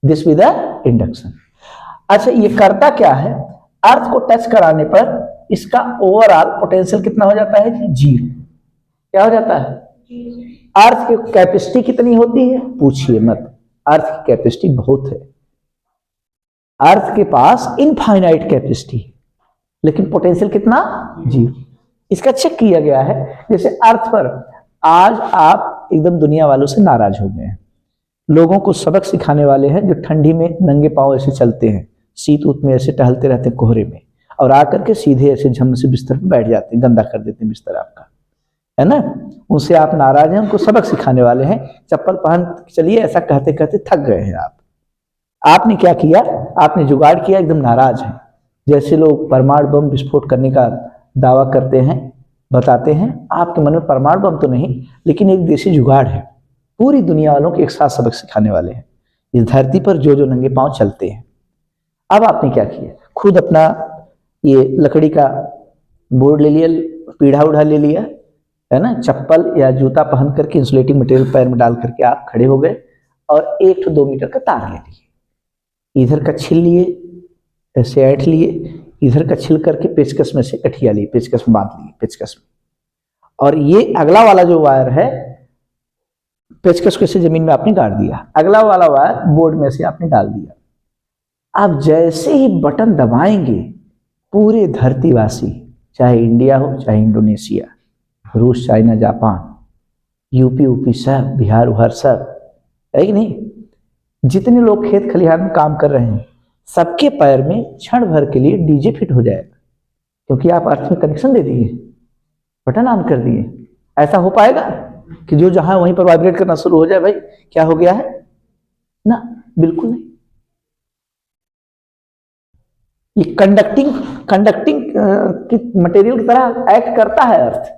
दिस विद इंडक्शन। अच्छा, ये करता क्या है? अर्थ को टच कराने पर इसका ओवरऑल पोटेंशियल कितना हो जाता है? 0। क्या हो जाता है? अर्थ की कैपेसिटी कितनी होती है? पूछिए मत, अर्थ की कैपेसिटी बहुत है, अर्थ के पास इनफाइनाइट कैपेसिटी, लेकिन पोटेंशियल कितना? 0। इसका चेक किया गया है, जैसे अर्थ पर आज आप एकदम दुनिया वालों से नाराज हो गए हैं। लोगों को सबक सिखाने वाले हैं जो ठंडी में नंगे पांव ऐसे चलते हैं, शीत उत में ऐसे टहलते रहते हैं कोहरे में, और आकर के सीधे ऐसे झम से बिस्तर पर बैठ जाते हैं, गंदा कर देते हैं बिस्तर आपका, है ना। उनसे आप नाराज हैं, उनको सबक सिखाने वाले हैं। चप्पल पहन चलिए, ऐसा कहते कहते थक गए हैं आप। आपने क्या किया, आपने जुगाड़ किया, एकदम नाराज हैं। जैसे लोग परमाणु बम विस्फोट करने का दावा करते हैं, बताते हैं, आपके मन में परमाणु बम तो नहीं, लेकिन एक देसी जुगाड़ है। पूरी दुनिया वालों को एक साथ सबक सिखाने वाले हैं इस धरती पर जो जो नंगे पांव चलते हैं। अब आपने क्या किया, खुद अपना ये लकड़ी का बोर्ड ले लिया, पीढ़ा उढ़ा ले लिया, है ना, चप्पल या जूता पहन करके इंसुलेटिंग मटेरियल पैर में डाल करके आप खड़े हो गए और 1 से 2 मीटर का तार ले लिए, इधर का छिल लिए, ऐसे ऐंठ लिए, इधर का छिल करके पेचकस में से कठिया लिए, पेचकस में बांध लिए, पेचकस में। और ये अगला वाला जो वायर है, पेचकस को से जमीन में आपने गाड़ दिया, अगला वाला वायर बोर्ड में से आपने डाल दिया। आप जैसे ही बटन दबाएंगे, पूरे धरतीवासी, चाहे इंडिया हो चाहे इंडोनेशिया, रूस, चाइना, जापान, यूपी ऊपी सब, बिहार उहार सब, है कि नहीं, जितने लोग खेत खलिहान में काम कर रहे हैं, सबके पैर में क्षण भर के लिए डीजे फिट हो जाएगा, क्योंकि आप अर्थ में कनेक्शन दे दिए, बटन ऑन कर दिए। ऐसा हो पाएगा कि जो जहां वहीं पर वाइब्रेट करना शुरू हो जाए, भाई क्या हो गया है ना, बिल्कुल नहीं। ये कंडक्टिंग की मटेरियल की तरह एक्ट करता है अर्थ,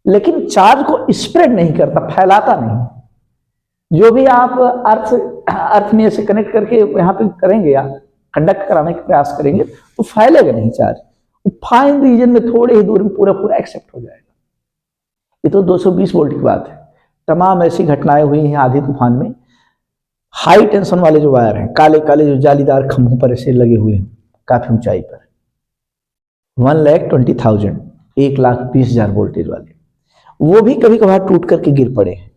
लेकिन चार्ज को स्प्रेड नहीं करता, फैलाता नहीं। जो भी आप अर्थ में से कनेक्ट करके यहाँ पे करेंगे या कंडक्ट कराने का प्रयास करेंगे, तो फैलेगा नहीं चार्ज, वो फाइन रीजन में थोड़े ही दूर में पूरा पूरा एक्सेप्ट हो जाएगा। ये तो 220 वोल्ट की बात है। तमाम ऐसी घटनाएं हुई हैं आधी तूफान में। हाई टेंशन वाले जो वायर हैं, काले काले जो जालीदार खंभों पर ऐसे लगे हुए हैं काफी ऊंचाई पर, 1,20,000, 1,20,000 वोल्टेज वाले, वो भी कभी कभार टूट करके गिर पड़े हैं।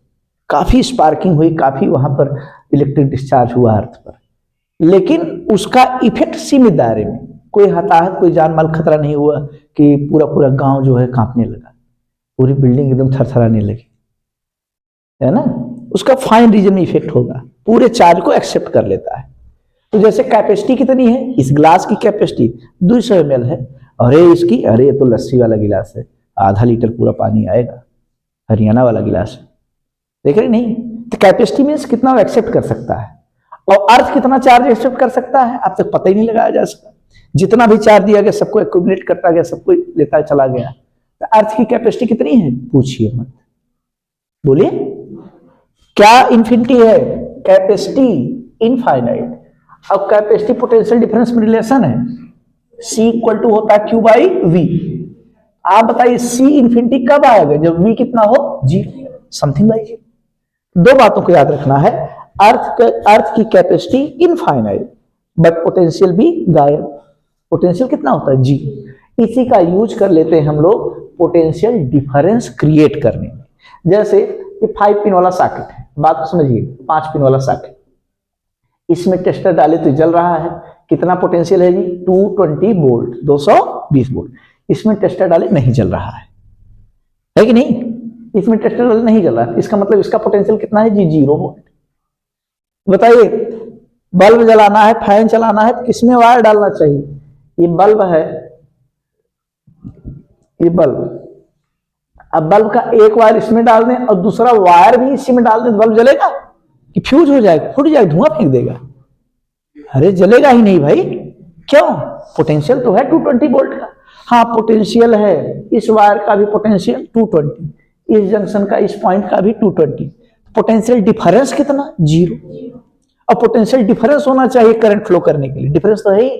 काफी स्पार्किंग हुई, काफी वहां पर इलेक्ट्रिक डिस्चार्ज हुआ अर्थ पर, लेकिन उसका इफेक्ट सीमित दायरे में, कोई हताहत, कोई जान माल खतरा नहीं हुआ कि पूरा पूरा गांव जो है कांपने लगा, पूरी बिल्डिंग एकदम थरथराने लगी, है ना। उसका फाइन रीजन में इफेक्ट होगा, पूरे चार्ज को एक्सेप्ट कर लेता है। तो जैसे कैपेसिटी कितनी है, इस ग्लास की कैपेसिटी 200 ml है, अरे इसकी, अरे ये तो लस्सी वाला गिलास है, आधा लीटर पूरा पानी आएगा, हरियाणा वाला गिलास है, देख रहे नहीं। तो कैपेसिटी मीन्स कितना एक्सेप्ट कर सकता है, और अर्थ कितना चार्ज एक्सेप्ट कर सकता है, अब तक पता ही नहीं लगाया जा सका। जितना भी चार्ज दिया गया सबको एक्यूमुलेट करता गया, सबको लेता चला गया। तो अर्थ की कैपेसिटी कितनी है, पूछिए मत, बोलिए क्या इन्फिनिटी है, कैपेसिटी इनफाइनाइट। अब कैपेसिटी पोटेंशियल डिफरेंस में रिलेशन है, C इक्वल टू होता है Q/V। आप बताइए C इन्फिनिटी कब आएगा, जब V कितना हो, 0, समथिंग लाइक 0। दो बातों को याद रखना है, अर्थ की कैपेसिटी इनफाइनाइट, बट पोटेंशियल भी गायब। पोटेंशियल कितना होता है, G। इसी का यूज कर लेते हैं हम लोग पोटेंशियल डिफरेंस क्रिएट करने में। जैसे ये 5 पिन वाला सॉकेट है, बात को समझिए, 5 पिन वाला सॉकेट, इसमें टेस्टर डाले तो जल रहा है, कितना पोटेंशियल है जी, 220 वोल्ट, 220 वोल्ट। इसमें टेस्टर डाले नहीं जल रहा है कि नहीं, इसमें टेस्टर डाले नहीं जल रहा है, इसका मतलब इसका पोटेंशियल कितना है जी, 0 वोल्ट। बताइए, बल्ब जलाना है, फैन चलाना है, तो किसमें वायर डालना चाहिए, ये बल्ब है, ये बल्ब, अब बल्ब का एक वायर इसमें डाल दें और दूसरा वायर भी इसी में डाल दें, बल्ब जलेगा कि फ्यूज हो जाएगा, फूट जाएगा, धुआं फेंक देगा, अरे जलेगा ही नहीं भाई। क्यों, पोटेंशियल तो है 220 वोल्ट का। हाँ पोटेंशियल है, इस वायर का भी पोटेंशियल 220, इस जंक्शन का, इस पॉइंट का भी 220, पोटेंशियल डिफरेंस कितना, 0। और पोटेंशियल डिफरेंस होना चाहिए करंट फ्लो करने के लिए, डिफरेंस तो है ही,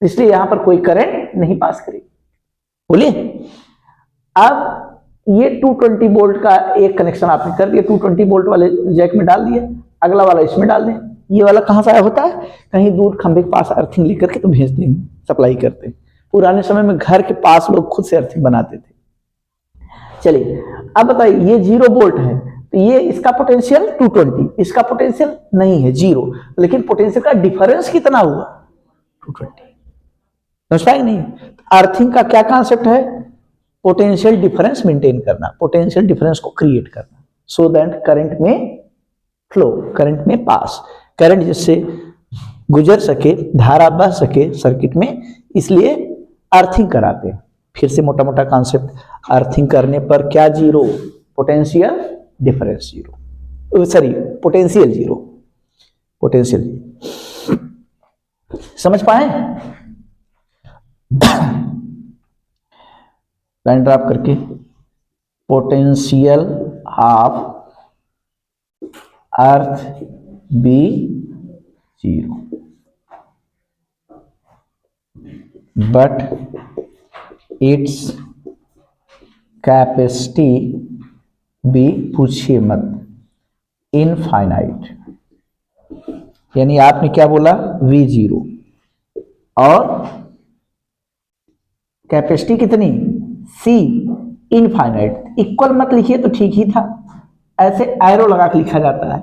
इसलिए यहां पर कोई करंट नहीं पास करेगी। बोलिए, अब ये 220 वोल्ट का एक कनेक्शन आपने कर दिया, 220 वोल्ट वाले जैक में डाल दिया, अगला वाला इसमें डाल दें। ये वाला कहां से आया होता है, कहीं दूर खंभे के पास अर्थिंग लेकर के तो भेज देंगे, सप्लाई करते हैं। पुराने समय में घर के पास लोग खुद से अर्थिंग बनाते थे। चलिए अब बताइए, ये 0 वोल्ट है, तो ये इसका पोटेंशियल 220, इसका पोटेंशियल नहीं है 0, लेकिन पोटेंशियल का डिफरेंस कितना हुआ, 220। समझ पाएंगे नहीं। अर्थिंग का क्या कॉन्सेप्ट है, पोटेंशियल डिफरेंस मेंटेन करना, पोटेंशियल डिफरेंस को क्रिएट करना, सो दैट करंट में फ्लो, करंट में पास, करंट जिससे गुजर सके, धारा बह सके सर्किट में, इसलिए अर्थिंग कराते हैं। फिर से मोटा मोटा कॉन्सेप्ट, अर्थिंग करने पर क्या zero, potential difference zero, sorry potential zero, potential, समझ पाए? लाइन ड्रॉप करके, potential of earth be zero but it's capacity be, पूछिए मत, इनफाइनाइट। यानी आपने क्या बोला, वी जीरो और कैपेसिटी कितनी, सी इनफाइनाइट। इक्वल मत लिखिए तो ठीक ही था, ऐसे एरो लगा के लिखा जाता है।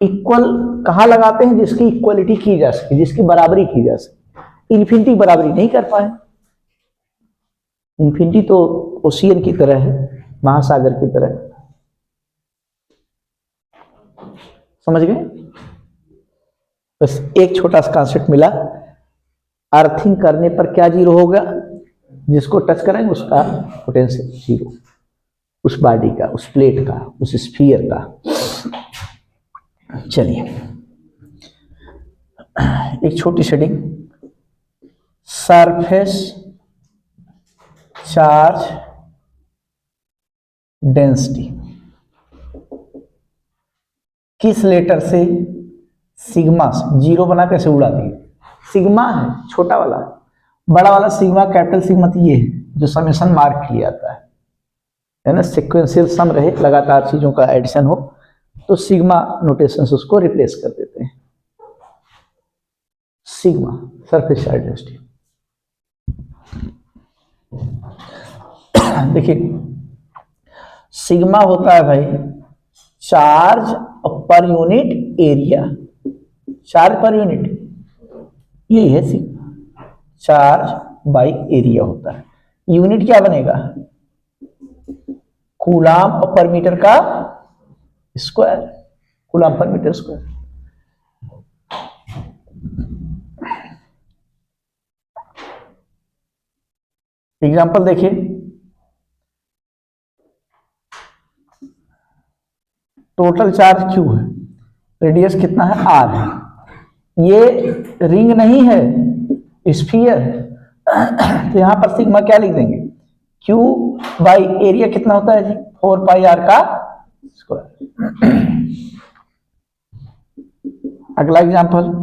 इक्वल कहाँ लगाते हैं, जिसकी इक्वलिटी की जा सके, जिसकी बराबरी की जा सके। इन्फिनिटी बराबरी नहीं कर पाए, इन्फिनिटी तो ओशियन की तरह है, महासागर की तरह, समझ गए? बस एक छोटा सा कॉन्सेप्ट मिला, अर्थिंग करने पर क्या जीरो होगा, जिसको टच करेंगे उसका पोटेंशियल जीरो, उस बॉडी का, उस प्लेट का, उस स्फीयर का। चलिए एक छोटी शेडिंग, सरफेस चार्ज डेंसिटी किस लेटर से, सिग्मा से, जीरो बना कैसे उड़ा दिए, सिग्मा है छोटा वाला, बड़ा वाला सिग्मा, कैपिटल सिग्मा तो ये है जो समेशन मार्क किया जाता है ना, सिक्वेंशियल सम रहे, लगातार चीजों का एडिशन हो, तो सिग्मा नोटेशन से उसको रिप्लेस कर देते हैं। Sigma surface charge density. देखिए सिग्मा होता है भाई charge per unit area, charge per unit, यही है सिग्मा, चार्ज बाई एरिया होता है। यूनिट क्या बनेगा, कूलाम पर मीटर का स्क्वायर, कूलाम पर मीटर स्क्वायर। एग्जांपल देखिए, टोटल चार्ज Q है, रेडियस कितना है R है, ये रिंग नहीं है, स्फीयर है, तो यहां पर सिग्मा क्या लिख देंगे, Q बाई एरिया कितना होता है जी, 4 पाई R का स्क्वायर। अगला एग्जांपल,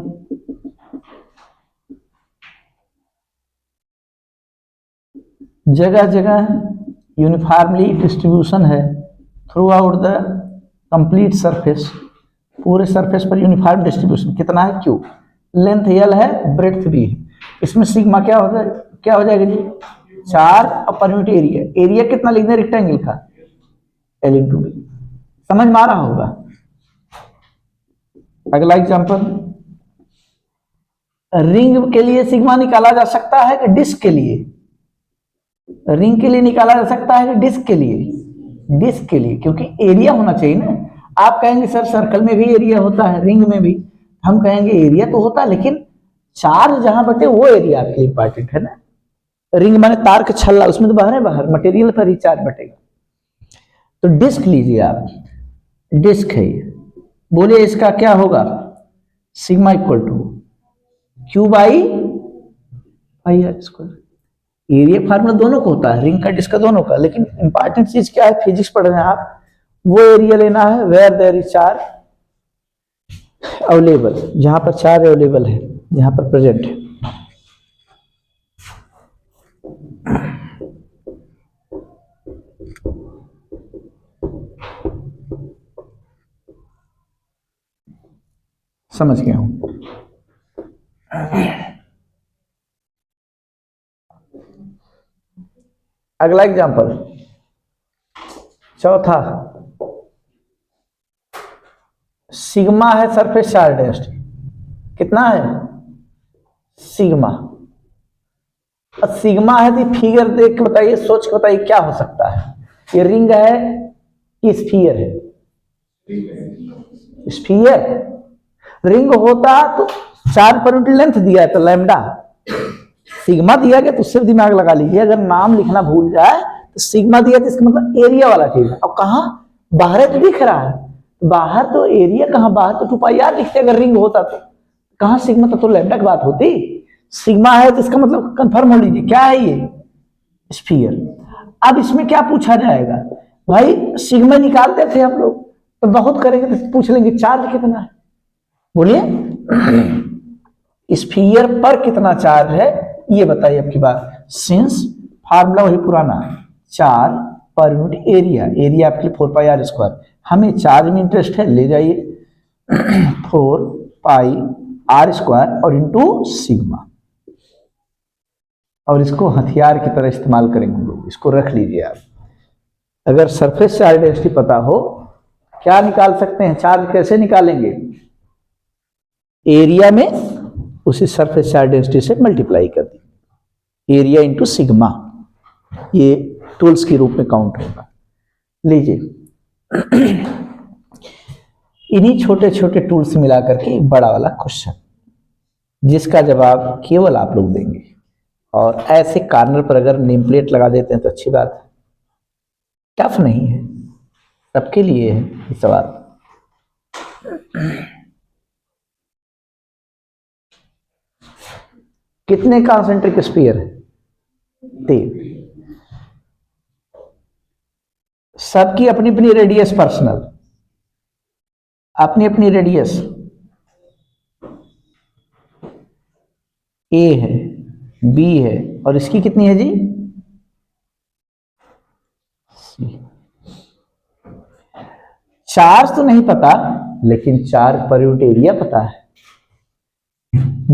जगह जगह यूनिफॉर्मली डिस्ट्रीब्यूशन है throughout the complete surface, पूरे सरफेस पर यूनिफॉर्म डिस्ट्रीब्यूशन कितना है Q, लेंथ L है, ब्रेड्थ B है, इसमें सिग्मा क्या हो जाएगा जी, charge per unit area, area कितना लिख दें रेक्टेंगल का, L इंटू B, समझ में आ रहा होगा। अगला एग्जांपल, रिंग के लिए सिग्मा निकाला जा सकता है कि डिस्क के लिए, रिंग के लिए निकाला जा सकता है कि डिस्क के लिए, डिस्क के लिए, क्योंकि एरिया होना चाहिए ना। आप कहेंगे सर सर्कल में भी एरिया होता है, रिंग में भी, हम कहेंगे एरिया तो होता है लेकिन चार्ज जहां बटे वो एरिया आपके लिए इंपॉर्टेंट है ना। रिंग माने तार का छल्ला, उसमें तो बाहर है, बाहर मटेरियल पर ही चार्ज बटेगा। तो डिस्क लीजिए आप, डिस्क है ये, बोलिए इसका क्या होगा, sigma equal to Q by pi r square. Area formula दोनों को होता है, रिंग का डिस्क का दोनों का, लेकिन इंपॉर्टेंट चीज क्या है, फिजिक्स पढ़ रहे हैं आप, वो एरिया लेना है where there is charge available, जहां पर चार्ज अवेलेबल है, जहां पर प्रेजेंट है। समझ गया हूं। अगला एग्जांपल, चौथा, सिग्मा है सरफेस चार्ज डेंसिटी, कितना है सिग्मा, और सिग्मा है तो फिगर देख के बताइए, सोच के बताइए क्या हो सकता है। ये रिंग है कि स्फीयर है? स्फीयर। रिंग होता तो 4 लेंथ दिया है तो लैम्डा, सिग्मा दिया गया तो उससे दिमाग लगा लीजिए। अगर नाम लिखना भूल जाए तो सिग्मा दिया तो इसका मतलब एरिया वाला चीज है। और कहा बाहर तो दिख रहा है, बाहर तो एरिया कहाँ, बाहर तो 2πr लिखते अगर रिंग होता तो कहाँ सिग्मा, तो लैम्डा की बात होती। सिग्मा है तो इसका मतलब कंफर्म हो लीजिए क्या है ये, स्फीयर। अब इसमें क्या पूछा जाएगा भाई, सिग्मा निकालते थे हम लोग तो बहुत करेंगे तो पूछ लेंगे चार्ज कितना है, बोलिए स्फीयर पर कितना चार्ज है ये बताइए आपकी बात। सिंस फार्मूला वही पुराना, charge per unit area, area आपके लिए 4πr², हमें चार्ज में इंटरेस्ट है, ले जाइए 4πr² और इंटू सिग्मा, और इसको हथियार की तरह इस्तेमाल करेंगे हम लोग। इसको रख लीजिए आप। अगर सरफेस चार्ज डेंसिटी पता हो क्या निकाल सकते हैं, चार्ज कैसे निकालेंगे, एरिया में उसी सरफेस चार्ज डेंसिटी से मल्टीप्लाई कर दी, एरिया इंटू सिग्मा, ये टूल्स के रूप में काउंट होगा। लीजिए इन्हीं छोटे छोटे टूल्स मिला करके एक बड़ा वाला क्वेश्चन, जिसका जवाब केवल आप लोग देंगे। और ऐसे कार्नर पर अगर नेम प्लेट लगा देते हैं तो अच्छी बात है, टफ नहीं है, सबके लिए है ये सवाल। कितने कॉन्सेंट्रिक स्फीयर है, 3, सबकी अपनी अपनी रेडियस पर्सनल, अपनी अपनी रेडियस, ए है, बी है, और इसकी कितनी है जी, चार्ज तो नहीं पता लेकिन चार्ज पर यूनिट एरिया पता है।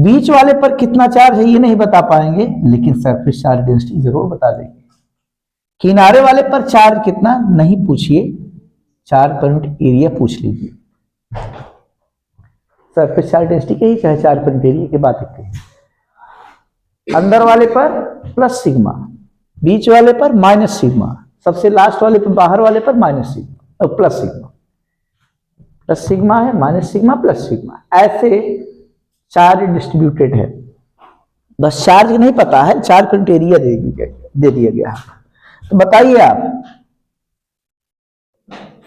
बीच वाले पर कितना चार्ज है ये नहीं बता पाएंगे लेकिन सरफेस चार्ज डेंसिटी जरूर बता देंगे। किनारे वाले पर चार्ज कितना नहीं पूछिए, चार्ज पर यूनिट एरिया पूछ लीजिए। सरफेस चार्ज डेंसिटी के ही चाहे चार्ज पर यूनिट एरिया की बात है। अंदर वाले पर प्लस सिग्मा, बीच वाले पर माइनस सिग्मा, सबसे लास्ट वाले पर, बाहर वाले पर माइनस सिग्मा और प्लस सिग्मा। प्लस सिग्मा है, माइनस सिग्मा, प्लस सिग्मा, ऐसे चार्ज डिस्ट्रीब्यूटेड है। बस चार्ज नहीं पता है, चार्ज पर यूनिट एरिया दे दिया गया। तो बताइए आप,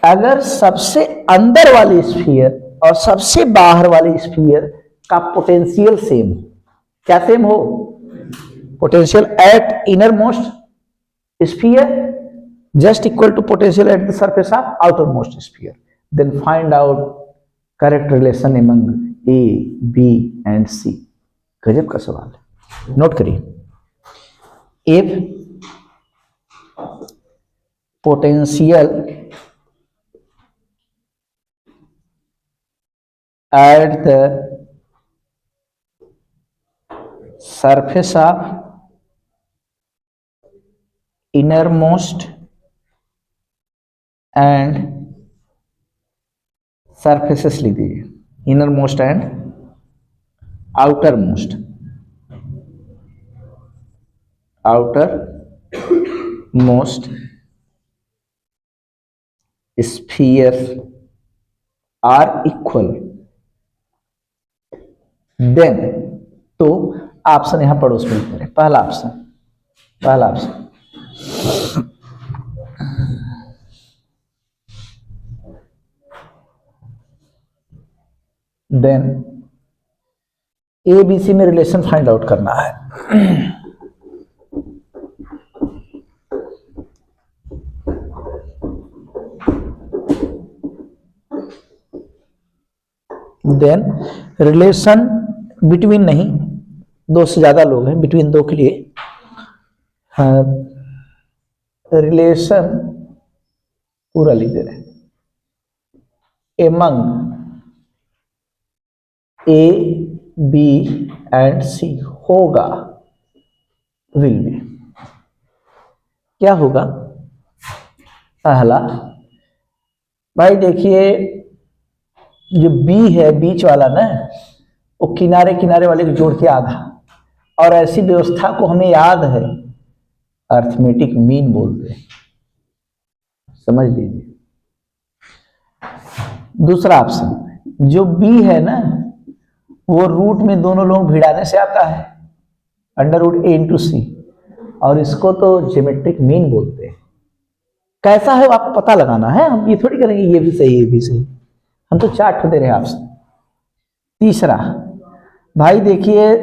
अगर सबसे अंदर वाली स्फीयर और सबसे बाहर वाली स्फीयर का पोटेंशियल सेम, क्या सेम हो, potential at inner most sphere just equal to potential at the surface of outermost sphere, then find out correct relation among A, B and C। गजब का सवाल है, नोट करिए। if potential at the surface of innermost and surfaces लिख दीजिए, innermost and outermost, outermost sphere r equal, then, तो option यहां पड़ोस में लिख रहे, पहला option then a b c में रिलेशन फाइंड आउट करना है। देन रिलेशन बिटवीन नहीं, दो से ज्यादा लोग हैं, बिटवीन दो के लिए रिलेशन पूरा लिख दे रहे हैं, एमंग ए बी एंड सी होगा, विल बी, क्या होगा, पहला भाई देखिए जो बी है बीच वाला ना, वो किनारे किनारे वाले को जोड़ के आधा, और ऐसी व्यवस्था को हमें याद है, अर्थमेटिक मीन बोलते हैं, समझ लीजिए। दूसरा ऑप्शन जो बी है ना, वो रूट में दोनों लोग भिड़ाने से आता है, अंडर रूट ए इंटू सी, और इसको तो ज्योमेट्रिक मीन बोलते हैं। कैसा है वो आपको पता लगाना है, हम ये थोड़ी करेंगे ये भी सही ये भी सही, हम तो चार्ट दे रहे हैं आपसे। तीसरा भाई देखिए,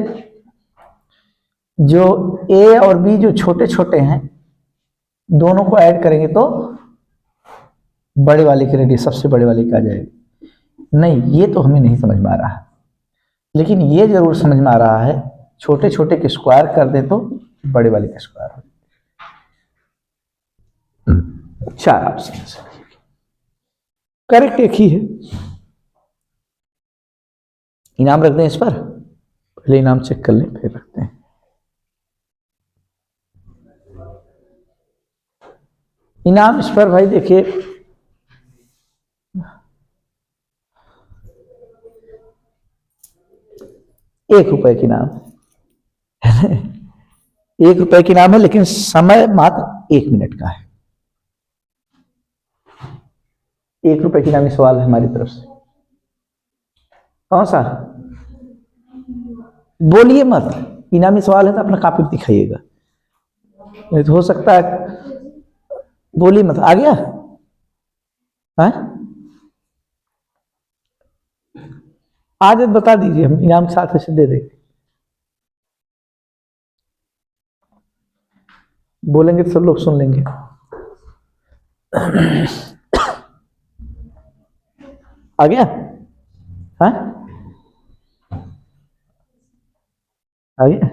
जो ए और बी जो छोटे छोटे हैं, दोनों को ऐड करेंगे तो बड़े वाले की रेडियस सबसे बड़े वाले की आ जाएगी। नहीं, ये तो हमें नहीं समझ में आ रहा है, लेकिन ये जरूर समझ में आ रहा है, छोटे छोटे के स्क्वायर कर दे तो बड़े वाले का स्क्वायर हो। चार ऑप्शन करेक्ट एक ही है। इनाम रख दें इस पर, पहले इनाम चेक कर लें फिर रखते हैं। इनाम इस पर भाई देखिए, ₹1 की नाम है। ₹1 की नाम है, लेकिन समय मात्र 1 मिनट का है। ₹1 की नामी सवाल है हमारी तरफ से। कौन सा? बोलिए मत, इनामी सवाल है तो अपना कॉपी दिखाइएगा, नहीं तो हो सकता है। बोलिए मत, आ गया है? आज बता दीजिए, हम इनाम के साथ ऐसे दे देंगे। बोलेंगे तो सब लोग सुन लेंगे। आ गया है? आ गया?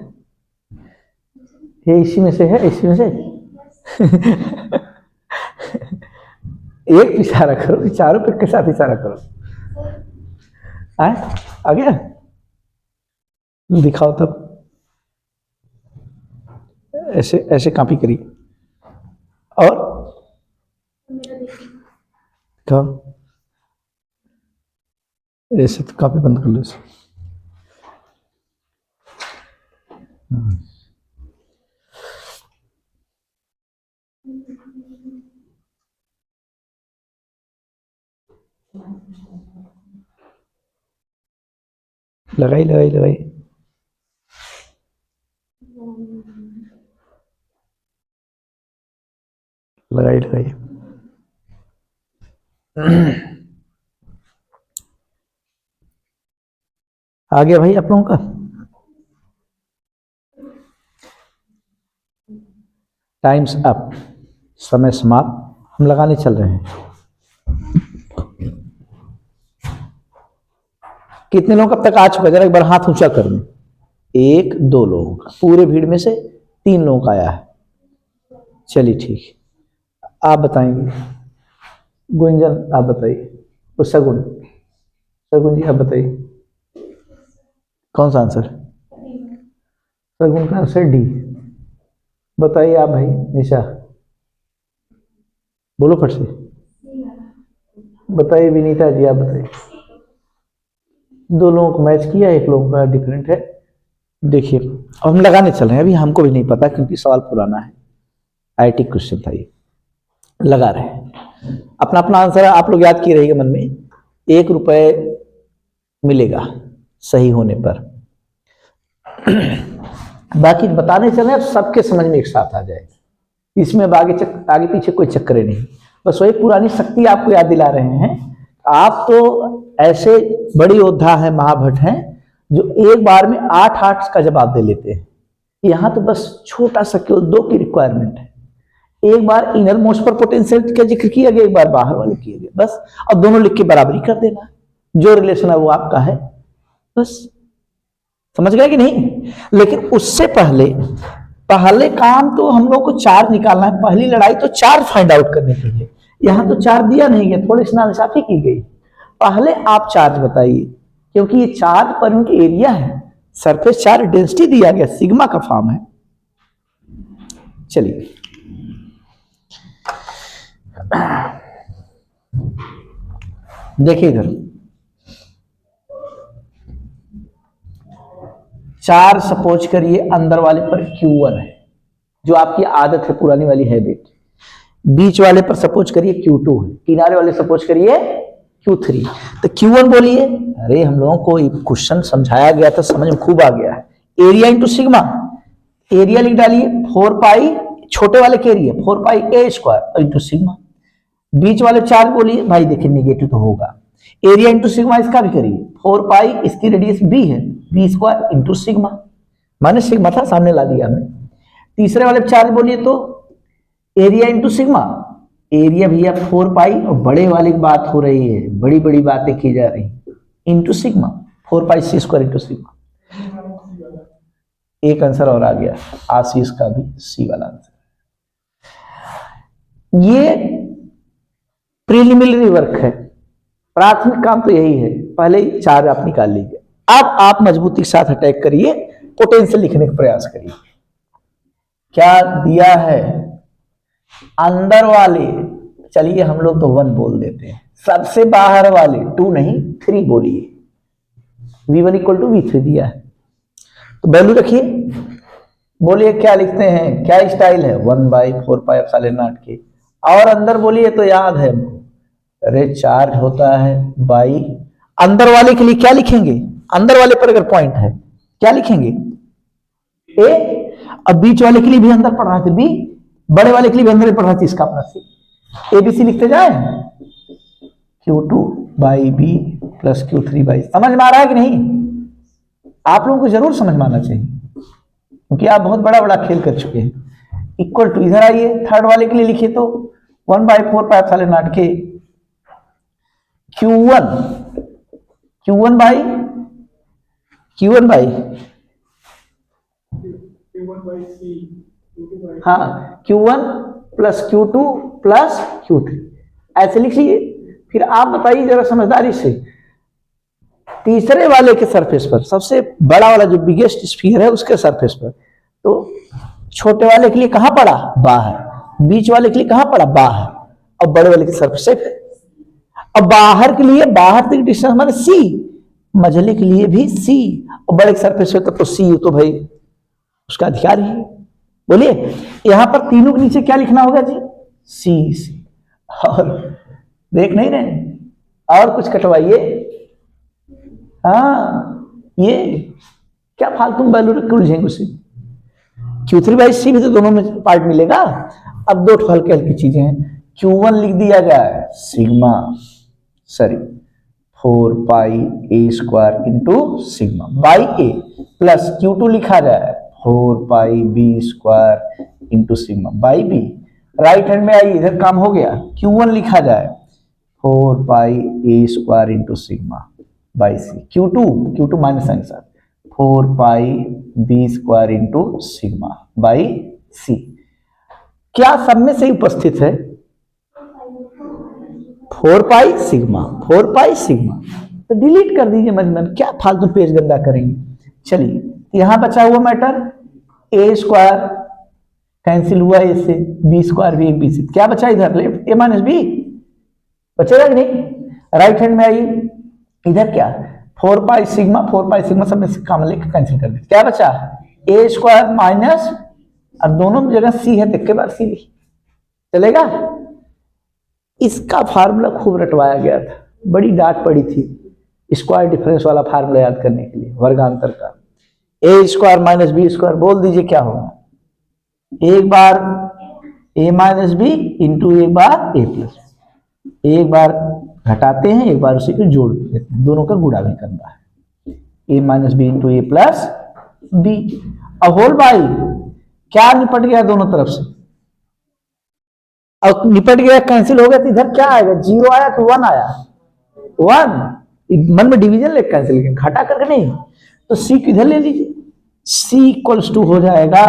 ये इसी में से है, इसी में से। एक इशारा करो, चारों पे के साथ इशारा करो। आ गया? दिखाओ तब, ऐसे ऐसे कॉपी करिए और दिखाओ, ऐसे तो कॉपी बंद कर लो इसे। लगाई लगाई लगाई, लगाई लगाई। आ गया भाई आप लोगों का? टाइम्स अप, समय समाप्त। हम लगाने चल रहे हैं। कितने लोग अब तक आ चुका है, जरा एक बार हाथ ऊंचा कर दें। 1 2 लोगों का, पूरे भीड़ में से 3 लोगों का आया है। चलिए ठीक, आप बताएंगे। गुंजन आप बताइए, सगुन, सगुन जी आप बताइए कौन सा आंसर? सगुन का आंसर डी। बताइए आप भाई निशा, बोलो फट से। बताइए विनीता जी आप बताइए। 2 लोगों को मैच किया, 1 लोगों का डिफरेंट है। देखिए अब हम लगाने चल रहे हैं, अभी हमको भी नहीं पता क्योंकि सवाल पुराना है, आईटी क्वेश्चन था ये। लगा रहे हैं, अपना अपना आंसर आप लोग याद किए रहिएगा मन में। ₹1 मिलेगा सही होने पर। बाकी बताने चले सबके समझ में एक साथ आ जाएगा, इसमें आगे पीछे कोई चक्कर नहीं, बस वही पुरानी शक्ति आपको याद दिला रहे हैं। आप तो ऐसे बड़ी योद्धा है, महाभट हैं, जो एक बार में 8 का जवाब दे लेते हैं। यहाँ तो बस छोटा सा केवल 2 की रिक्वायरमेंट है। एक बार इनर मोस्ट पर पोटेंशियल का जिक्र किया गया, एक बार बाहर वाले किए गए, बस। अब दोनों लिख के बराबरी कर देना, जो रिलेशन है वो आपका है, बस। समझ गए कि नहीं? लेकिन उससे पहले काम तो हम लोग को 4 निकालना है। पहली लड़ाई तो 4 फाइंड आउट करने के लिए, यहां तो 4 दिया नहीं है, थोड़ी सी नाइंसाफी की गई। पहले आप चार्ज बताइए, क्योंकि ये चार्ज पर यूनिट एरिया है, सरफेस चार्ज डेंसिटी दिया गया, सिग्मा का फॉर्म है। चलिए देखिए इधर, 4 सपोज करिए अंदर वाले पर Q1 है, जो आपकी आदत है, पुरानी वाली हैबिट। बीच वाले पर सपोज करिए Q2 है, किनारे वाले सपोज करिए Q3। तो Q1 बोलिए, अरे हम लोगों को क्वेश्चन समझाया गया था, समझ में खूब आ गया है। एरिया इंटू सिग्मा, एरिया लिख डालिए 4 पाई, छोटे वाले के area 4 pi A square into sigma. बीच वाले 4 बोलिए, भाई देखिए निगेटिव तो होगा, एरिया इंटू सिग्मा इसका भी करिए, 4 पाई, इसकी रेडियस बी है, बी स्क्वायर इंटू सिग्मा, माने सिग्मा था सामने ला दिया हमने। तीसरे वाले 4 बोलिए तो एरिया इंटू सिग्मा, एरिया भैया 4 पाई, और बड़े वाले की बात हो रही है, बड़ी बड़ी बातें की जा रही, इंटू सिग्मा 4 पाई सी स्क्वायर इंटू सिग्मा। एक आंसर और आ गया, आशीष का भी सी वाला आंसर। ये प्रीलिमिनरी वर्क है, प्राथमिक काम तो यही है, पहले 4 आप निकाल लीजिए। अब आप मजबूती के साथ अटैक करिए, पोटेंशियल लिखने का प्रयास करिए। क्या दिया है? अंदर वाले, चलिए हम लोग तो 1 बोल देते हैं, सबसे बाहर वाले 2 नहीं 3 बोलिए, V1 इक्वल टू V3 दिया है, तो वैल्यू रखिए, बोलिए क्या लिखते हैं, क्या स्टाइल है, 1/4 पाई एप्सिलॉन नॉट के। और अंदर बोलिए तो याद है, अरे चार्ज होता है बाई, अंदर वाले के लिए क्या लिखेंगे, अंदर वाले पर अगर पॉइंट है क्या लिखेंगे ए, अब बीच वाले के लिए भी अंदर पढ़ना थे बी, बड़े वाले के लिए भी अंदर पढ़ना थी, इसका अपना सी, ABC लिखते जाए, Q2 by B plus Q3 by, समझ में आ रहा है कि नहीं? आप लोगों को जरूर समझ में आना चाहिए, क्योंकि आप बहुत बड़ा बड़ा खेल कर चुके हैं। इक्वल टू इधर आइए, थर्ड वाले के लिए लिखिए तो 1/4 पाई एप्सिलॉन नॉट के Q1 बाई हाँ Q1 plus Q2 plus Q3, ऐसे लिख लीजिए। फिर आप बताइए जरा समझदारी से, तीसरे वाले के सरफेस पर, सबसे बड़ा वाला जो बिगेस्ट स्फीयर है उसके सरफेस पर, तो छोटे वाले के लिए कहां पड़ा, बाहर, बीच वाले के लिए कहां पड़ा, बाहर, और बड़े वाले के सरफेस पे। अब बाहर के लिए, बाहर तक डिस्टेंस माने C, मझले के लिए भी C, और बड़े सरफेस पे तो C तो भाई उसका अधिकार ही है। बोलिए यहां पर तीनों के नीचे क्या लिखना होगा जी, C। और देख नहीं रहे, और कुछ कटवाइए, हाँ ये क्या फालतू वैल्यू रख के उलझेंगे उसे, Q3/C भी तो दोनों में पार्ट मिलेगा। अब 2 हल्की हल्की चीजें हैं, Q1 लिख दिया जाए sigma, sorry 4 pi A square into sigma by A, plus Q2 लिखा जाए 4 pi B square into sigma by B. Right hand में आइए, इधर काम हो गया, Q1 लिखा जाए 4 pi A square into sigma by C, Q2 minus sign साथ 4 pi B square into sigma by C. क्या सब में से उपस्थित है 4 पाई सिग्मा, तो डिलीट कर दीजिए मजमन, क्या फालतू पेज गंदा करेंगे। चलिए यहां बचा हुआ मैटर, ए स्क्वायर कैंसिल हुआ ए से, बी स्क्वायर भी बी से, क्या बचा इधर लेफ्ट, ए माइनस बी बचेगा कि नहीं। राइट हैंड में आइए, इधर क्या 4 पाई सिग्मा सब में से कॉमन लेकर कैंसिल कर दीजिए, क्या बचा ए स्क्वायर माइनस, अब दोनों जगह सी है, देख के बाद सी लिखिए, चलेगा। इसका फार्मूला खूब रटवाया गया था, बड़ी डांट पड़ी थी स्क्वायर डिफरेंस वाला फार्मूला याद करने के लिए, वर्गांतर का, ए स्क्वायर माइनस बी स्क्वायर, बोल दीजिए क्या होगा, एक बार ए माइनस बी इंटू एक बार ए प्लस, एक बार घटाते हैं, एक बार उसी को जोड़ देते हैं, दोनों का गुणा भी करना है, ए माइनस बी इंटू ए प्लस बी, अब होल बाई क्या निपट गया दोनों तरफ से, अब निपट गया, कैंसिल हो गया, तो इधर क्या आएगा, 0 आया तो 1 आया, 1 मन में डिवीजन लेकर कैंसिल किया, घटा करके नहीं, तो सी किधर ले लीजिए, सी इक्वल्स टू हो जाएगा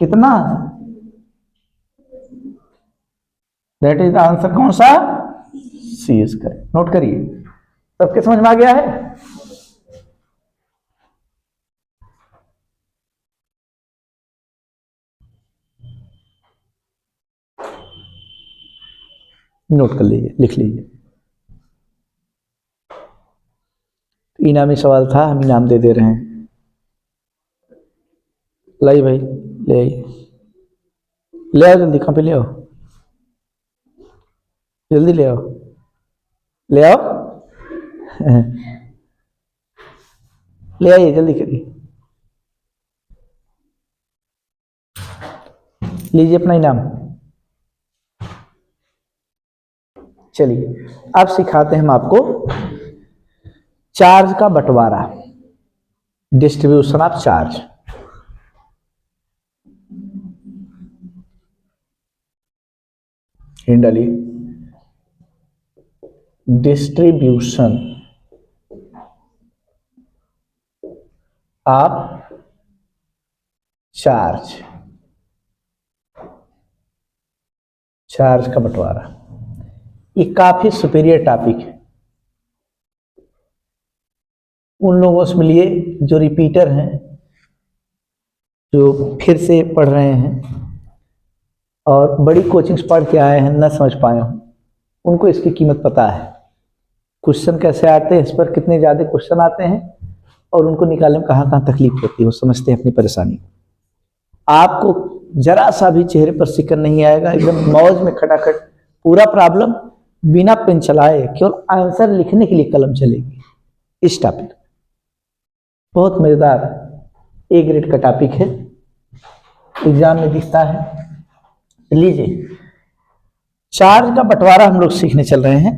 कितना, दैट इज द आंसर, कौन सा, सी इज करेक्ट। नोट करिए, सबके समझ में आ गया है। नोट कर लीजिए, लिख लीजिए, इनामी सवाल था, हम इनाम दे रहे हैं। लाई भाई, ले आइए, ले आओ जल्दी, कहाँ पे ले आओ, जल्दी ले आओ, ले आओ ले आइए जल्दी करिए, लीजिए अपना इनाम। चलिए अब सिखाते हैं हम आपको चार्ज का बंटवारा, डिस्ट्रीब्यूशन ऑफ चार्ज। हिंडली डिस्ट्रीब्यूशन ऑफ चार्ज, चार्ज का बंटवारा, ये काफी सुपीरियर टॉपिक है उन लोगों से लिए जो रिपीटर हैं, जो फिर से पढ़ रहे हैं और बड़ी कोचिंग्स पढ़ के आए हैं, न समझ पाए हों, उनको इसकी कीमत पता है। क्वेश्चन कैसे आते हैं, इस पर कितने ज़्यादा क्वेश्चन आते हैं और उनको निकालने में कहाँ कहाँ तकलीफ होती है, वो समझते हैं अपनी परेशानी। आपको जरा सा भी चेहरे पर सिकन नहीं आएगा, एकदम मौज में खटाखट पूरा प्रॉब्लम बिना पेन चलाए केवल आंसर लिखने के लिए कलम चलेगी। इस टॉपिक बहुत मजेदार ए ग्रेड का टॉपिक है, एग्जाम में दिखता है। लीजिए, चार्ज का बंटवारा हम लोग सीखने चल रहे हैं।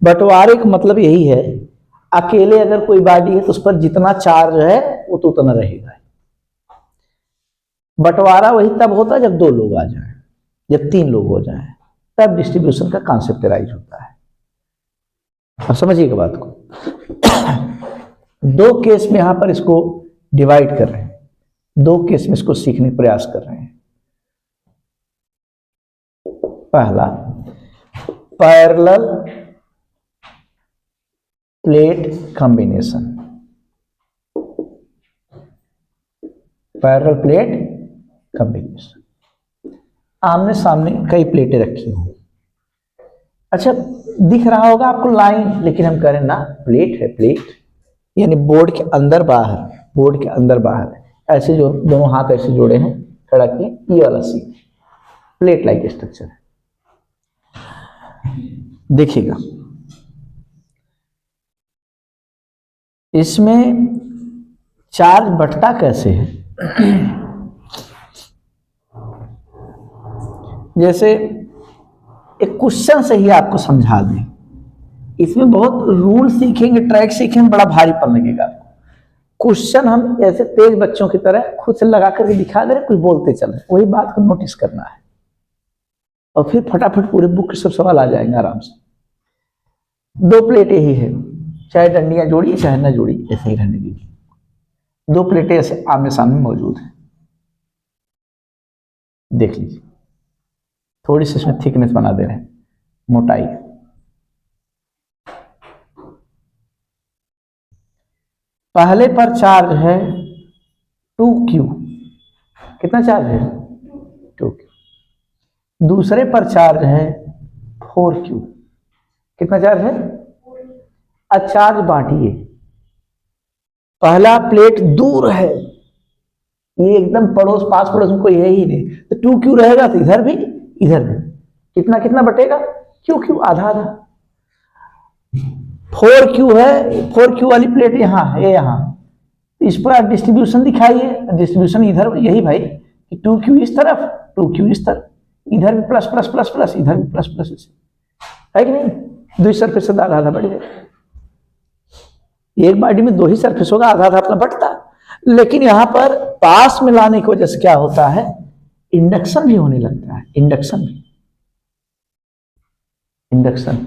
बंटवारे का मतलब यही है, अकेले अगर कोई बॉडी है तो उस पर जितना चार्ज है वो तो उतना रहेगा। बंटवारा वही तब होता है जब 2 लोग आ जाएं, जब 3 लोग हो जाएं, तब डिस्ट्रीब्यूशन का कॉन्सेप्ट राइज होता है। अब समझिएगा बात को। 2 केस में यहां पर इसको डिवाइड कर रहे हैं, 2 केस में इसको सीखने का प्रयास कर रहे हैं। पहला, parallel plate combination, parallel plate combination, आमने सामने कई प्लेटें रखी हों। अच्छा, दिख रहा होगा आपको लाइन, लेकिन हम कह रहे हैं ना प्लेट है, प्लेट यानी बोर्ड के अंदर बाहर, बोर्ड के अंदर बाहर ऐसे जो दोनों हाथ ऐसे जोड़े हैं, खड़ा किए, ये वाला सीन प्लेट लाइक स्ट्रक्चर है। देखिएगा, इसमें चार्ज बंटता कैसे है। जैसे एक क्वेश्चन से ही आपको समझा दें, इसमें बहुत रूल सीखेंगे, ट्रैक सीखेंगे, बड़ा भारीपन लगेगा आपको। क्वेश्चन हम ऐसे तेज बच्चों की तरह खुद से लगा करके दिखा दे रहे, कुछ बोलते चले, वही बात को नोटिस करना है और फिर फटाफट पूरे बुक के सब सवाल आ जाएंगे आराम से। 2 प्लेटें ही है, चाहे डंडियां जोड़ी चाहे ना जोड़ी, ऐसे ही रहने दीजिए। 2 प्लेटें ऐसे आमने सामने मौजूद हैं, देख लीजिए। थोड़ी सी इसमें थिकनेस बना दे रहे हैं, मोटाई। पहले पर चार्ज है 2Q, कितना चार्ज है 2Q। दूसरे पर चार्ज है 4Q, कितना चार्ज है। अब चार्ज बांटिए, पहला प्लेट दूर है, ये एकदम पड़ोस पास पड़ोस में कोई है ही नहीं, तो 2Q रहेगा, तो इधर भी इधर भी कितना कितना बटेगा, Q आधा आधा। 4Q है, 4Q वाली प्लेट यहाँ है, ये यहाँ, इस पर आप डिस्ट्रीब्यूशन दिखाइए। डिस्ट्रीब्यूशन इधर यही भाई कि 2Q इस तरफ, 2Q इस तरफ, इधर भी प्लस प्लस प्लस प्लस, इधर भी प्लस प्लस, है कि नहीं। 2 सरफेस से आधा आधा बढ़ जाए, एक बॉडी में 2 ही सरफेस होगा, आधा आधा अपना बढ़ता। लेकिन यहां पर पास में लाने की वजह से क्या होता है, इंडक्शन भी होने लगता है, इंडक्शन भी, इंडक्शन।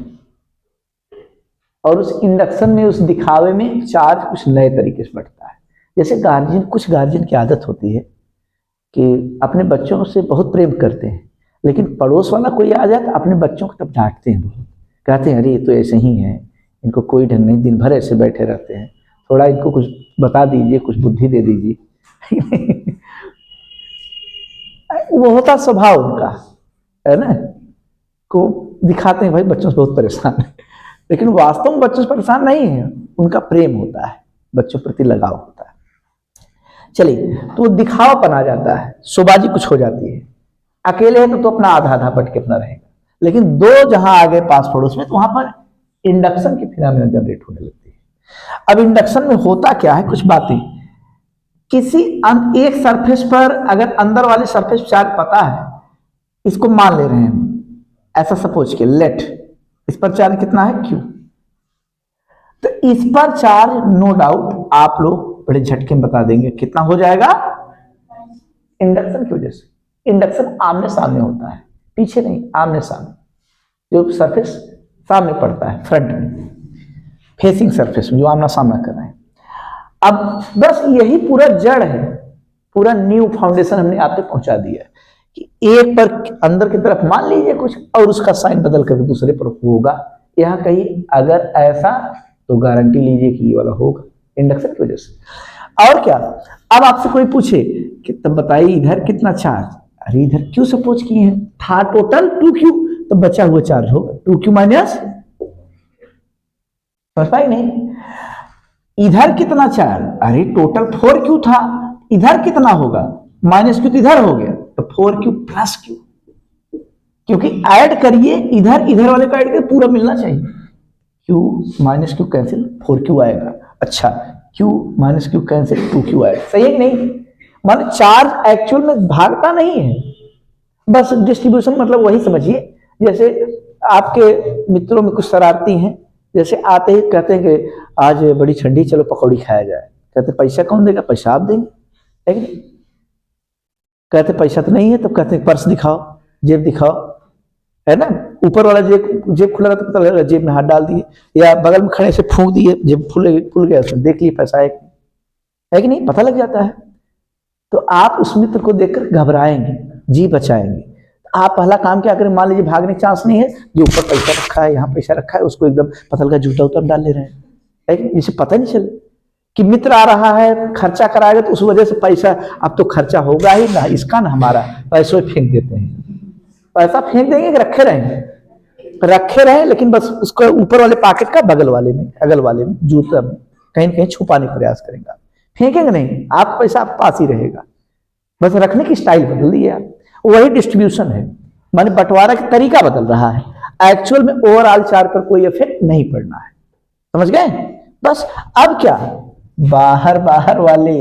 और उस इंडक्शन में, उस दिखावे में चार्ज कुछ नए तरीके से बढ़ता है। जैसे गार्जियन, कुछ गार्जियन की आदत होती है कि अपने बच्चों से बहुत प्रेम करते हैं, लेकिन पड़ोस वाला कोई आ जाए तो अपने बच्चों को तब डांटते हैं, बहुत कहते हैं अरे ये तो ऐसे ही है, इनको कोई ढंग नहीं, दिन भर ऐसे बैठे रहते हैं, थोड़ा इनको कुछ बता दीजिए, कुछ बुद्धि दे दीजिए। वो होता स्वभाव उनका, है ना, को दिखाते हैं भाई बच्चों से बहुत परेशान है, लेकिन वास्तव में बच्चों से परेशान नहीं है, उनका प्रेम होता है, बच्चों प्रति लगाव होता है। चलिए, तो दिखावापन आ जाता है, शोबाजी कुछ हो जाती है। अकेले है तो अपना आधा आधा बट के अपना रहेगा, लेकिन दो जहां आ गए पास पड़ोस में तो वहां पर इंडक्शन की फिनोमेना जनरेट होने लगती है। अब इंडक्शन में होता क्या है, कुछ बातें, किसी एक सरफेस पर अगर अंदर वाले सरफेस चार्ज पता है, इसको मान ले रहे हैं हम, ऐसा सपोज के लेट इस पर चार्ज कितना है क्यू, तो इस पर चार्ज नो डाउट आप लोग बड़े झटके में बता देंगे कितना हो जाएगा, इंडक्शन की वजह से। इंडक्शन आमने सामने होता है, पीछे नहीं, आमने सामने, जो सरफेस सामने पड़ता है, फ्रंट में, फेसिंग सरफेस में, जो आमना सामना कर रहे हैं। अब बस यही पूरा जड़ है, पूरा न्यू फाउंडेशन हमने आप तक पहुंचा दिया है कि एक पर अंदर की तरफ मान लीजिए कुछ और उसका साइन बदल कर दूसरे पर होगा, यहां कहीं अगर ऐसा तो गारंटी लीजिए कि ये वाला होगा इंडक्शन की वजह से। और क्या, अब आपसे कोई पूछे कि तब बताइए इधर कितना चार्ज, अरे इधर क्यू सपोज किए हैं, था टोटल 2q, तो बचा हुआ चार्ज होगा 2q माइनस, समझ पाए नहीं। इधर कितना चार्ज, अरे टोटल 4q था, इधर कितना होगा, माइनस क्यू तो इधर हो गया, तो 4q प्लस क्यू, क्योंकि ऐड करिए इधर इधर वाले को ऐड करिए, पूरा मिलना चाहिए। q minus Q cancel, 4q आएगा, अच्छा q minus Q cancel, 2q आएगा, सही है कि नहीं। मान चार्ज एक्चुअल में भागता नहीं है, बस डिस्ट्रीब्यूशन, मतलब वही समझिए जैसे आपके मित्रों में कुछ शरारती हैं, जैसे आते ही कहते हैं कि आज बड़ी ठंडी, चलो पकौड़ी खाया जाए, कहते पैसा कौन देगा, पैसा आप देंगे, है कि नहीं। कहते पैसा तो नहीं है, तब कहते हैं पर्स दिखाओ, जेब दिखाओ, है ना, ऊपर वाला जेब खुला रहता, पता लगा जेब में हाथ डाल दिए, या बगल में खड़े से फूंक दिए, जेब खुल गया, उसमें देख लिए पैसा है कि नहीं, पता लग जाता है। तो आप उस मित्र को देखकर घबराएंगे, जी बचाएंगे। आप पहला काम क्या करें, मान लीजिए भागने का चांस नहीं है, जो ऊपर पैसा रखा है, यहाँ पैसा रखा है, उसको एकदम पता लगा जूता उतर डाल ले रहे हैं, लेकिन जिसे पता नहीं चले कि मित्र आ रहा है, खर्चा कराएगा, तो उस वजह से पैसा अब तो खर्चा होगा ही ना, इसका ना हमारा, पैसों फेंक देते हैं। पैसा फेंक देंगे कि रखे रहेंगे, रखे रहे, लेकिन बस उसको ऊपर वाले पॉकेट का बगल वाले में, अगल वाले में, जूता में कहीं न कहीं छुपाने का प्रयास करेंगे, फेंकेंगे नहीं, आप पैसा आप पास ही रहेगा, बस रखने की स्टाइल बदल दी है। वही डिस्ट्रीब्यूशन है, माने बंटवारा का तरीका बदल रहा है, एक्चुअल में ओवरऑल चार्ज पर कोई इफेक्ट नहीं पड़ना है, समझ गए। बस अब क्या, बाहर बाहर वाले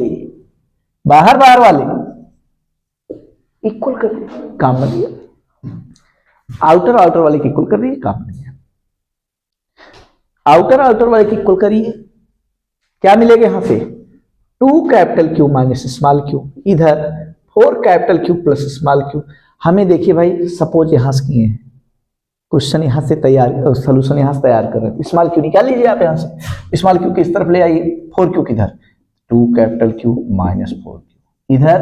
इक्वल कर दिए, काम बन गया। आउटर वाले की इक्वल कर दिए, काम बन गया। आउटर वाले की इक्वल करिए, क्या मिलेगा यहां से, 2 capital Q minus small Q, इधर 4 capital Q plus small Q. हमें देखिए भाई, सपोज यहां से किए हैं, क्वेश्चन यहां से तैयार, सोल्यूशन यहां से तैयार कर रहे हैं, स्मॉल क्यू निकाल लीजिए आप यहां से, स्मॉल क्यू किस तरफ ले आइए, 4q किधर, 2 कैपिटल क्यू माइनस 4q, इधर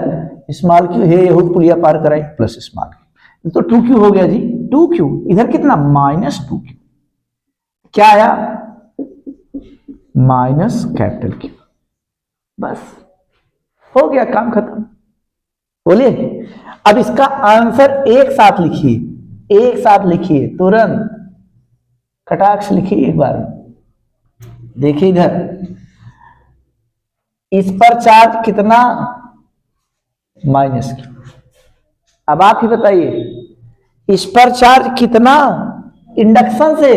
स्मॉल क्यू है, यही पुलिया पार कराए, प्लस स्मॉल क्यू, तो 2q हो गया जी, 2q, इधर कितना माइनस 2q, क्या आया माइनस कैपिटल क्यू, बस हो गया, काम खत्म। बोलिए, अब इसका आंसर एक साथ लिखिए तुरंत, कटाक्ष लिखिए एक बार, देखिए इधर इस पर चार्ज कितना, माइनस क्यू। अब आप ही बताइए, इस पर चार्ज कितना, इंडक्शन से,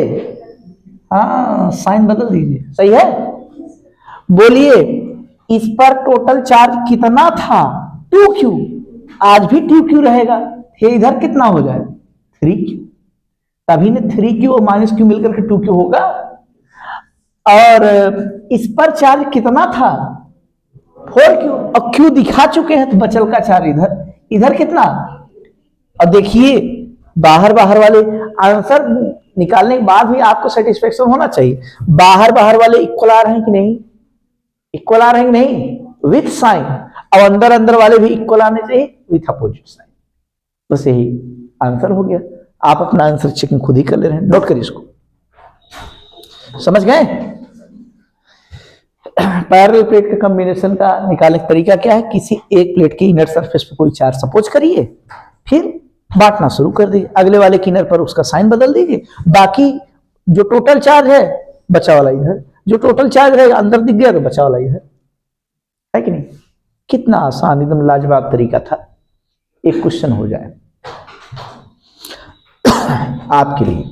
हाँ साइन बदल दीजिए, सही है। बोलिए, इस पर टोटल चार्ज कितना था, 2q, आज भी 2q रहेगा, ये इधर कितना हो जाए, 3q, तभी ने 3q और माइनस क्यू मिलकर के 2q होगा। और इस पर चार्ज कितना था, 4q, और q दिखा चुके हैं, तो बचल का चार्ज इधर कितना। और देखिए बाहर वाले आंसर निकालने के बाद भी आपको सेटिस्फेक्शन होना चाहिए, बाहर वाले इक्वल आ रहे हैं कि नहीं, इक्वल आ रहे हैं कि नहीं, विथ साइन, और अंदर वाले भी इक्वल आने चाहिए विथ अपोजिट साइन, बस यही आंसर हो गया। आप अपना आंसर चेकिंग खुद ही कर ले रहे हैं, नोट करिए इसको, समझ गए। पैरेलल प्लेट के कॉम्बिनेशन का निकालने का तरीका क्या है, किसी एक प्लेट की इनर सरफेस पर कोई चार्ज सपोज करिए, फिर बांटना शुरू कर दीजिए, अगले वाले की इनर पर उसका साइन बदल दीजिए, बाकी जो टोटल चार्ज है बचा वाला इधर, जो टोटल चार्ज रहेगा अंदर दिख गया तो बचा वाला इधर, है कि नहीं। कितना आसान, एकदम लाजवाब तरीका था। एक क्वेश्चन हो जाए आपके लिए।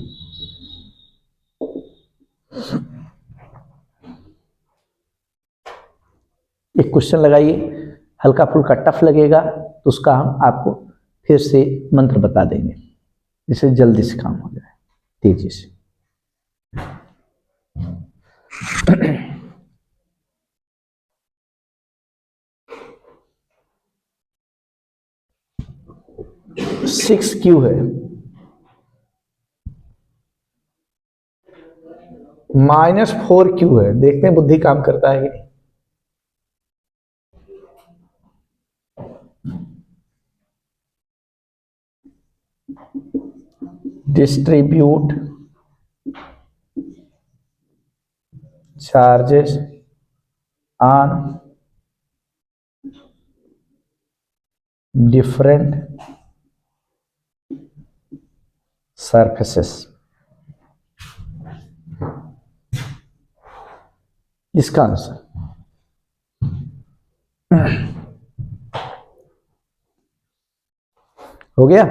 एक क्वेश्चन लगाइए, हल्का फुल्का टफ लगेगा तो उसका हम आपको फिर से मंत्र बता देंगे, जिससे जल्दी से काम हो जाए, तेजी से। सिक्स क्यू है, -4 क्यू है। देखते हैं बुद्धि काम करता है कि नहीं। Distribute charges on different surfaces. इसका आंसर हो गया।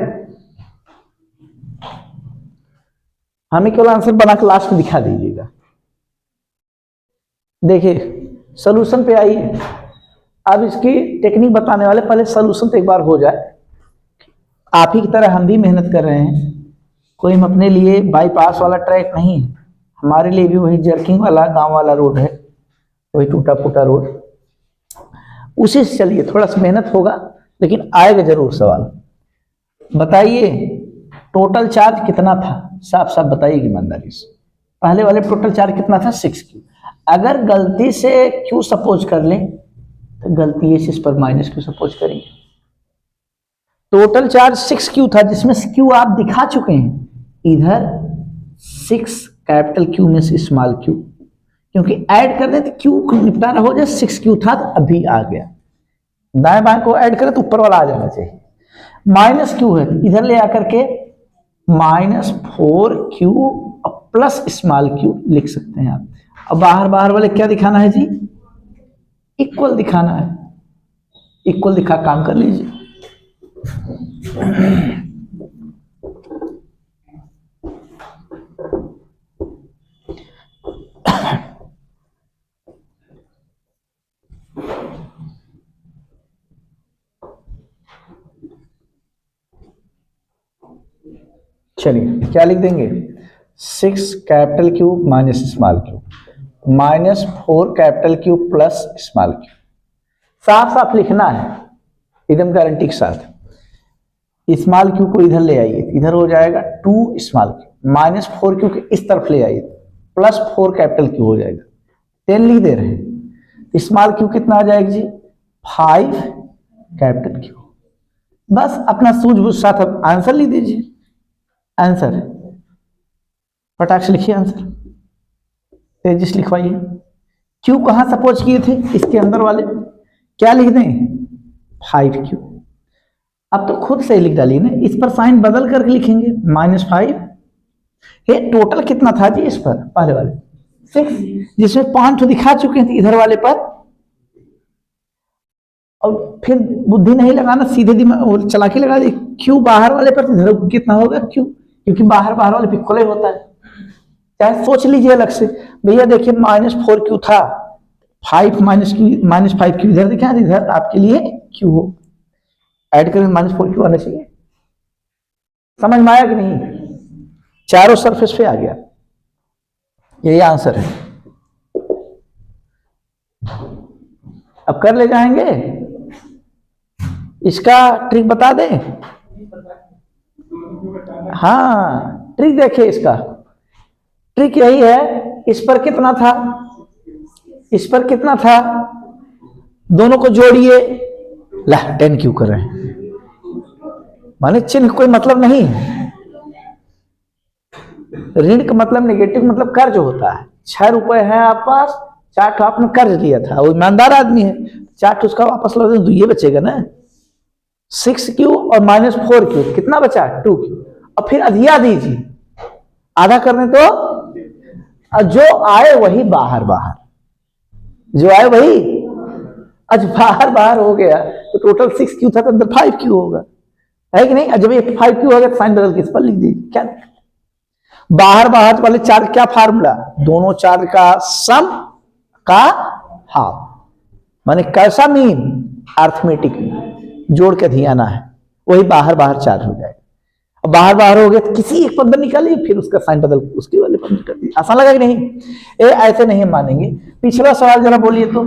हमें केवल आंसर बना के लास्ट में दिखा दीजिएगा। देखिए सॉल्यूशन पे आइए। अब इसकी टेक्निक बताने वाले, पहले सॉल्यूशन तो एक बार हो जाए। आप ही की तरह हम भी मेहनत कर रहे हैं, कोई हम अपने लिए बाईपास वाला ट्रैक नहीं है, हमारे लिए भी वही जर्किंग वाला गांव वाला रोड है, वही टूटा फूटा रोड, उसी से चलिए। थोड़ा सा मेहनत होगा लेकिन आएगा जरूर सवाल। बताइए टोटल चार्ज कितना था, साफ साफ बताइए ईमानदारी से। पहले वाले टोटल चार्ज कितना था, 6Q। अगर गलती से Q सपोज कर लें तो गलती है, इस पर -Q सपोज करेंगे। टोटल चार्ज 6Q था, जिसमें Q आप दिखा चुके हैं, इधर 6 कैपिटल Q में से स्मॉल Q, क्योंकि ऐड कर दें तो Q निपटारा हो जाए। 6Q था तो अभी आ गया, दाएं बाएं को ऐड करें तो ऊपर वाला आ जाना चाहिए। -Q है, इधर ले आकर के -4Q प्लस स्मॉल Q लिख सकते हैं आप। अब बाहर बाहर वाले क्या दिखाना है जी, इक्वल दिखाना है। इक्वल दिखा काम कर लीजिए। चलिए क्या लिख देंगे, 6 capital Q minus small Q, -4 capital Q plus small Q। साफ साफ लिखना है एकदम गारंटी के साथ। स्मॉल Q को इधर ले आइए, इधर हो जाएगा 2 स्मॉल Q, -4Q के इस तरफ ले आइए, +4 कैपिटल Q हो जाएगा। 10 लिख दे रहे हैं। स्मॉल Q कितना आ जाएगा जी, 5 कैपिटल Q। बस अपना सूझबूझ साथ अब आंसर लिख दीजिए। आंसर फटाक से लिखिए, आंसर तेजी से लिखवाइए। Q कहां सपोज किए थे, इसके अंदर वाले, क्या लिख दें, 5Q। अब तो खुद से लिख डालिए ना, इस पर साइन बदल करके लिखेंगे, -5। ये टोटल कितना था जी इस पर, पहले वाले 6, जिसमें 5 तो दिखा चुके थे इधर वाले पर। और फिर बुद्धि नहीं लगाना, सीधे दिमाग चलाकी लगा दी। Q बाहर वाले पर इधर कितना होगा Q, क्योंकि बाहर बाहर वाले पिक्कोल ही होता है। चाहे सोच लीजिए अलग से, भैया देखिए -4Q था, 5 -5Q इधर दिखा, इधर आपके लिए Q हो, ऐड करें -4Q आना चाहिए। समझ में आया कि नहीं, चारों सरफेस पे आ गया, यही आंसर है। अब कर ले जाएंगे, इसका ट्रिक बता दें। हाँ ट्रिक देखिए, इसका ट्रिक यही है, इस पर कितना था, इस पर कितना था, दोनों को जोड़िए, ला 10Q कर रहे हैं, माने चिन्ह कोई मतलब नहीं। ऋण का मतलब नेगेटिव मतलब कर्ज होता है। 6 रुपए है आप पास, 4 आपने कर्ज लिया था, वो ईमानदार आदमी है, 4 उसका वापस लौटा तो ये बचेगा ना, 6Q और -4Q कितना बचा, 2Q। और फिर अधिया दीजिए, आधा करने तो जो आए वही बाहर बाहर, जो आए वही। आज बाहर बाहर हो गया तो टोटल 6Q था तो अंदर 5Q होगा, है कि नहीं? जब ये 5Q होगा तो साइन बदल के इस पर लिख दीजिए। क्या बाहर बाहर वाले चार्ज क्या फार्मूला, दोनों चार्ज का सम का हाफ, माने कैसा मीन, अर्थमेटिक मीन जोड़ के धियाना है, वही बाहर बाहर चार्ज हो जाएगा। अब बाहर बाहर हो गया तो किसी एक पर अंदर निकालिए, फिर उसका साइन बदल उसके वाले पर कर दीजिए। आसान लगा कि नहीं? ऐसे नहीं मानेंगे। पिछला सवाल जरा बोलिए तो,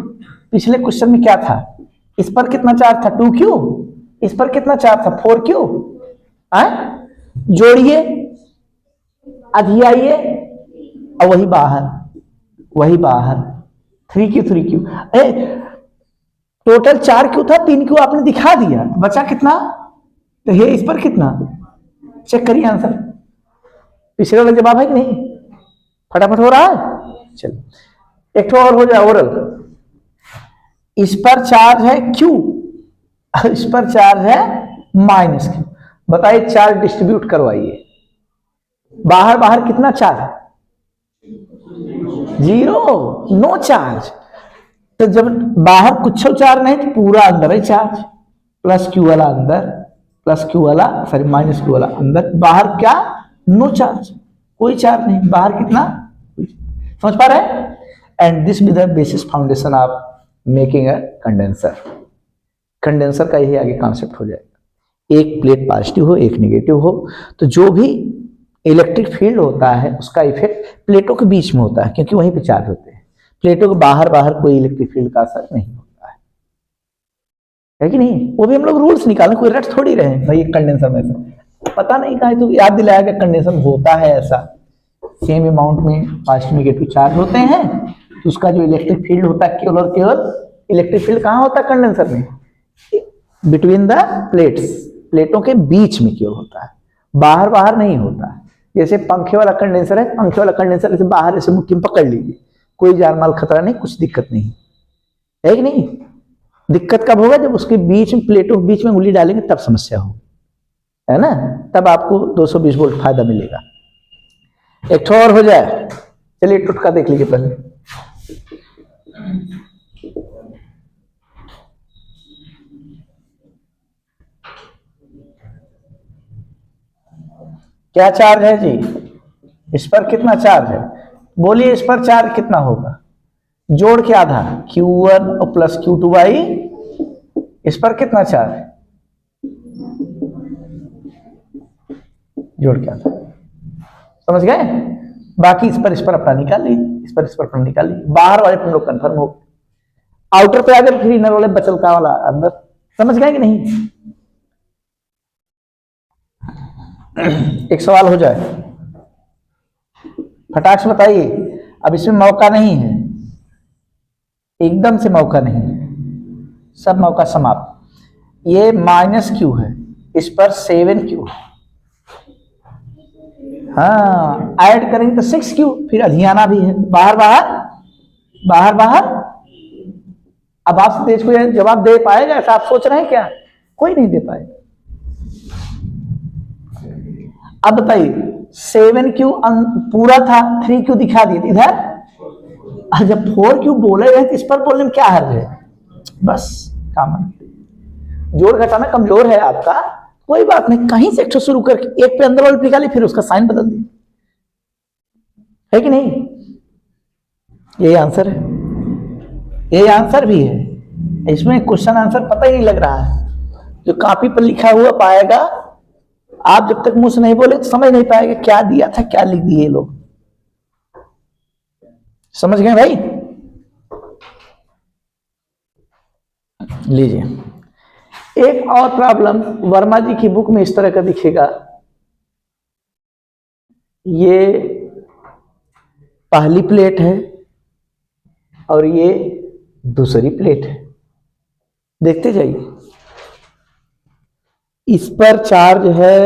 पिछले क्वेश्चन में क्या था? इस पर कितना चार्ज था? 2Q। इस पर कितना चार्ज था? 4Q। जोड़िए, अधियाइए, और वही बाहर 3Q। टोटल 4Q था, 3Q आपने दिखा दिया, बचा कितना? तो ये इस पर कितना? चेक करिए आंसर। पिछले वाला जवाब है कि नहीं? फटाफट हो रहा है। चलो एक और हो जाए ओरल। इस पर चार्ज है Q, इस पर चार्ज है -Q। बताइए चार्ज डिस्ट्रीब्यूट करवाइए। बाहर बाहर कितना चार्ज है? 0, नो चार्ज। तो जब बाहर कुछ चार्ज नहीं तो पूरा अंदर है चार्ज, +Q वाला अंदर, +Q वाला सॉरी -Q वाला अंदर, बाहर क्या? नो चार्ज, कोई चार्ज नहीं। बाहर कितना? समझ पा रहे हैं? And this be the basis foundation of making a condenser. Condenser का यही आगे कॉन्सेप्ट हो जाएगा। एक प्लेट पॉजिटिव हो, एक नेगेटिव हो, तो जो भी इलेक्ट्रिक फील्ड होता है उसका इफेक्ट प्लेटों के बीच में होता है, क्योंकि वहीं पे चार्ज होते हैं। प्लेटों के बाहर बाहर कोई इलेक्ट्रिक फील्ड का असर नहीं होता है कि नहीं? वो भी हम लोग रूल्स निकालें, कोई रट थोड़ी रहे भाई कंडेंसर में ऐसा पता नहीं कहा तो याद दिलाया कि कंडेंसर होता है ऐसा। सेम अमाउंट में पॉजिटिव नेगेटिव चार्ज होते हैं, तो उसका जो इलेक्ट्रिक फील्ड होता है केवल और केवल इलेक्ट्रिक फील्ड कहाँ होता है कंडेंसर में? बिटवीन द प्लेट्स, प्लेटों के बीच में केवल होता है, बाहर बाहर नहीं होता है। जैसे पंखे वाला कंडेंसर है, पंखे वाला कंडेंसर ऐसे बाहर ऐसे मुट्ठी में पकड़ लीजिए, कोई जान माल खतरा नहीं, कुछ दिक्कत नहीं है कि नहीं? दिक्कत कब होगा? जब उसके बीच में, प्लेटों के बीच में उंगली डालेंगे तब समस्या हो, है ना? तब आपको 220 वोल्ट फायदा मिलेगा। एक और हो जाए, चलिए टुटका देख लीजिए पहले। क्या चार्ज है जी? इस पर कितना चार्ज है? बोलिए इस पर चार्ज कितना होगा? जोड़ के आधा Q1 और +Q2/, इस पर कितना चार्ज है? जोड़ के आधा, समझ गए? बाकी इस पर अपना निकाल लीजिए, इस पर अपना निकाल लीजिए। बाहर वाले हम लोग कंफर्म हो, आउटर पे आगे, फिर इनर वाले बचल का वाला अंदर। समझ गए कि नहीं? एक सवाल हो जाए, फटाक से बताइए। अब इसमें मौका नहीं है, एकदम से मौका नहीं है, सब मौका समाप्त। ये -Q है, इस पर 7Q, हाँ ऐड करेंगे तो 6Q, फिर अधियाना भी है, बाहर बाहर। अब आपसे तेज कोई जवाब दे पाएगा ऐसा आप सोच रहे हैं क्या? कोई नहीं दे पाएगा। अब बताइए 7Q पूरा था, 3Q दिखा दिए इधर, जब 4Q बोले गए तो इस पर बोलने में क्या हर्ज है? बस कॉमन, जोड़ घटाना कमजोर है आपका, कोई बात नहीं, कहीं से एक शुरू करके एक पे अंदर वाले निकालिए, फिर उसका साइन बदल दीजिए, है कि नहीं? यही आंसर है, यही आंसर भी है। इसमें क्वेश्चन आंसर पता ही नहीं लग रहा है, जो कॉपी पर लिखा हुआ पाएगा, आप जब तक मुंह से नहीं बोले तो समझ नहीं पाएगा क्या दिया था, क्या लिख दिए लोग। समझ गए भाई? लीजिए एक और प्रॉब्लम वर्मा जी की बुक में इस तरह का दिखेगा। ये पहली प्लेट है और ये दूसरी प्लेट है, देखते जाइए। इस पर चार्ज है,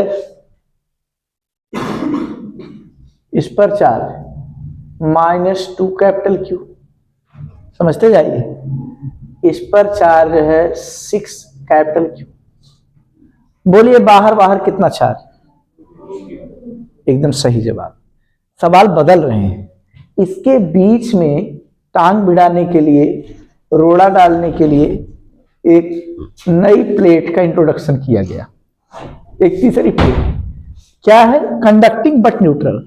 इस पर चार्ज -2 Q, समझते जाइए। इस पर चार्ज है 6 Q। बोलिए बाहर बाहर कितना चार्ज? एकदम सही जवाब। सवाल बदल रहे हैं, इसके बीच में टांग भिड़ाने के लिए रोड़ा डालने के लिए एक नई प्लेट का इंट्रोडक्शन किया गया। एक तीसरी प्लेट क्या है? कंडक्टिंग बट न्यूट्रल,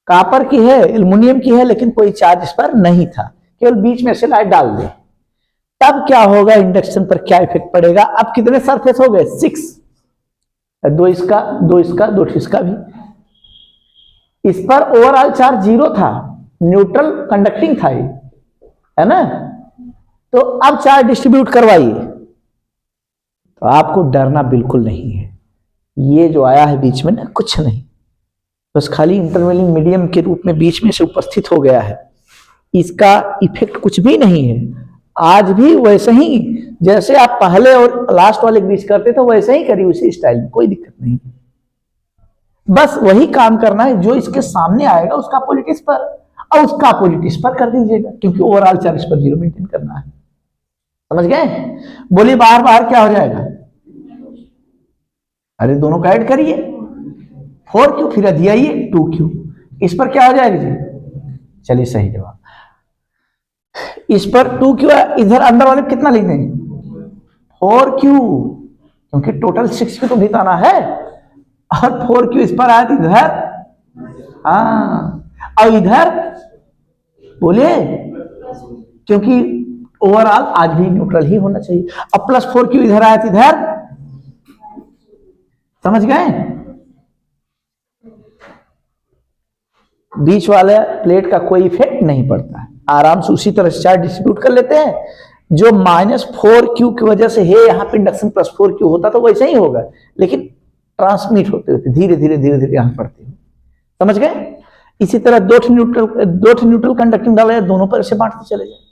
कॉपर की है, एल्युमिनियम की है, लेकिन कोई चार्ज इस पर नहीं था, केवल बीच में से लाइट डाल दे। तब क्या होगा? इंडक्शन पर क्या इफेक्ट पड़ेगा? अब कितने सरफेस हो गए? 6, दो इसका, दो इसका, दो इसका भी। इस पर ओवरऑल चार्ज 0 था, न्यूट्रल कंडक्टिंग था ये, है ना? तो अब चार्ज डिस्ट्रीब्यूट करवाइए, तो आपको डरना बिल्कुल नहीं है। ये जो आया है बीच में ना, कुछ नहीं, बस खाली इंटरवेलिंग मीडियम के रूप में बीच में से उपस्थित हो गया है। इसका इफेक्ट कुछ भी नहीं है। आज भी वैसे ही जैसे आप पहले और लास्ट वाले के बीच करते थे वैसे ही करिए, उसी स्टाइल में, कोई दिक्कत नहीं। बस वही काम करना है, जो इसके सामने आएगा उसका अपोजिट इस पर और उसका अपोजिट इस पर कर दीजिएगा, क्योंकि ओवरऑल चार्ज पर 0 मेंटेन करना है। समझ गए? बोलिए बाहर बाहर क्या हो जाएगा? अरे दोनों का ऐड करिए, 4Q फिर अधियाइए 2Q, इस पर क्या हो जाएगा जी? चलिए सही जवाब। इस पर 2Q, इधर अंदर वाले कितना लिख देंगे? 4Q, क्योंकि टोटल 6Q तो भिताना है, और 4Q इस पर आया तो इधर, हाँ, और इधर बोलिए, क्योंकि ओवरऑल आज भी न्यूट्रल ही होना चाहिए। अब प्लस 4Q इधर आया तो इधर, समझ गए? बीच वाले प्लेट का कोई इफेक्ट नहीं पड़ता है, आराम से उसी तरह से चार्ज डिस्ट्रीब्यूट कर लेते हैं। जो -4Q की वजह से है यहाँ पे इंडक्शन +4Q होता तो वैसे ही होगा, लेकिन ट्रांसमिट होते होते धीरे धीरे धीरे धीरे यहाँ पड़ते हैं। समझ गए? इसी तरह दो न्यूट्रल कंडक्टिंग डाला, दोनों पर से बांटते चले जाए।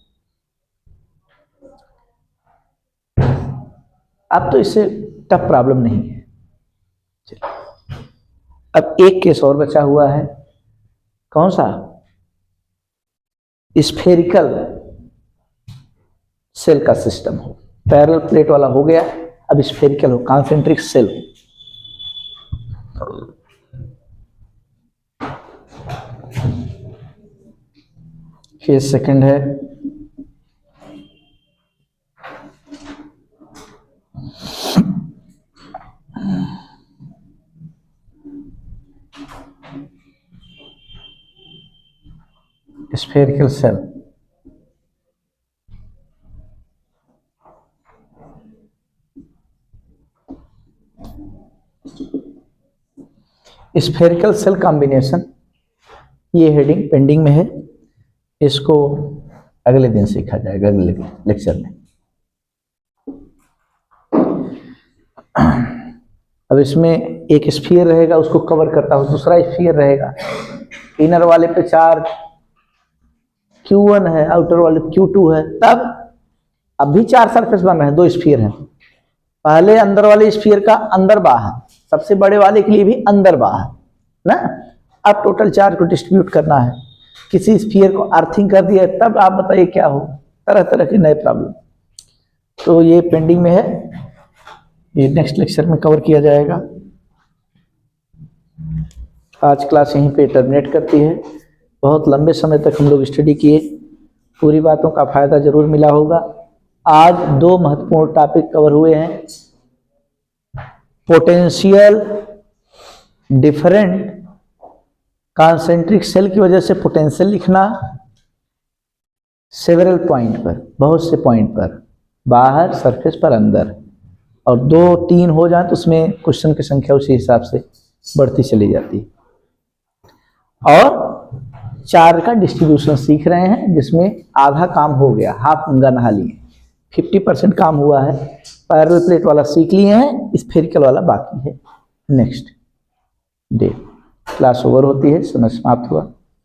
अब तो इससे टफ प्रॉब्लम नहीं है। अब एक केस और बचा हुआ है, कौन सा? स्फेरिकल सेल का सिस्टम हो, पैरेलल प्लेट वाला हो गया, अब स्फेरिकल हो, कॉन्सेंट्रिक सेल हो। केस सेकंड है, spherical shell. Spherical shell combination, ये हेडिंग पेंडिंग में है, इसको अगले दिन सीखा जाएगा, अगले लेक्चर में। अब इसमें एक स्फीयर रहेगा, उसको कवर करता हुआ दूसरा स्फीयर रहेगा। इनर वाले पे चार्ज Q1 है, आउटर वाले Q2 है। तब अब भी 4 सरफेस बन रहे हैं, 2 स्फीयर हैं। पहले अंदर वाले स्फीयर का अंदर बाहर, सबसे बड़े वाले के लिए भी अंदर बाहर ना। अब टोटल चार्ज को डिस्ट्रीब्यूट करना है, किसी स्फीयर को अर्थिंग कर दिया, तब आप बताइए क्या हो? तरह तरह के नए प्रॉब्लम। तो ये पेंडिंग में है, ये नेक्स्ट लेक्चर में कवर किया जाएगा। आज क्लास यहीं पे टर्मिनेट करती है। बहुत लंबे समय तक हम लोग स्टडी किए, पूरी बातों का फायदा जरूर मिला होगा। आज 2 महत्वपूर्ण टॉपिक कवर हुए हैं, पोटेंशियल डिफरेंट कॉन्सेंट्रिक सेल की वजह से पोटेंशियल लिखना सेवरल पॉइंट पर, बहुत से पॉइंट पर, बाहर, सरफेस पर, अंदर, और 2-3 हो जाए तो उसमें क्वेश्चन की संख्या उसी हिसाब से बढ़ती चली जाती है। और चार्ज का डिस्ट्रीब्यूशन सीख रहे हैं, जिसमें आधा काम हो गया, हाफ गंगा नहा लिए, 50% काम हुआ है। पैरेलल प्लेट वाला सीख लिए हैं, स्फेरिकल वाला बाकी है। नेक्स्ट डे क्लास ओवर होती है, समय समाप्त हुआ।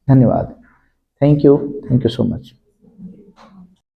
धन्यवाद। Thank you so much.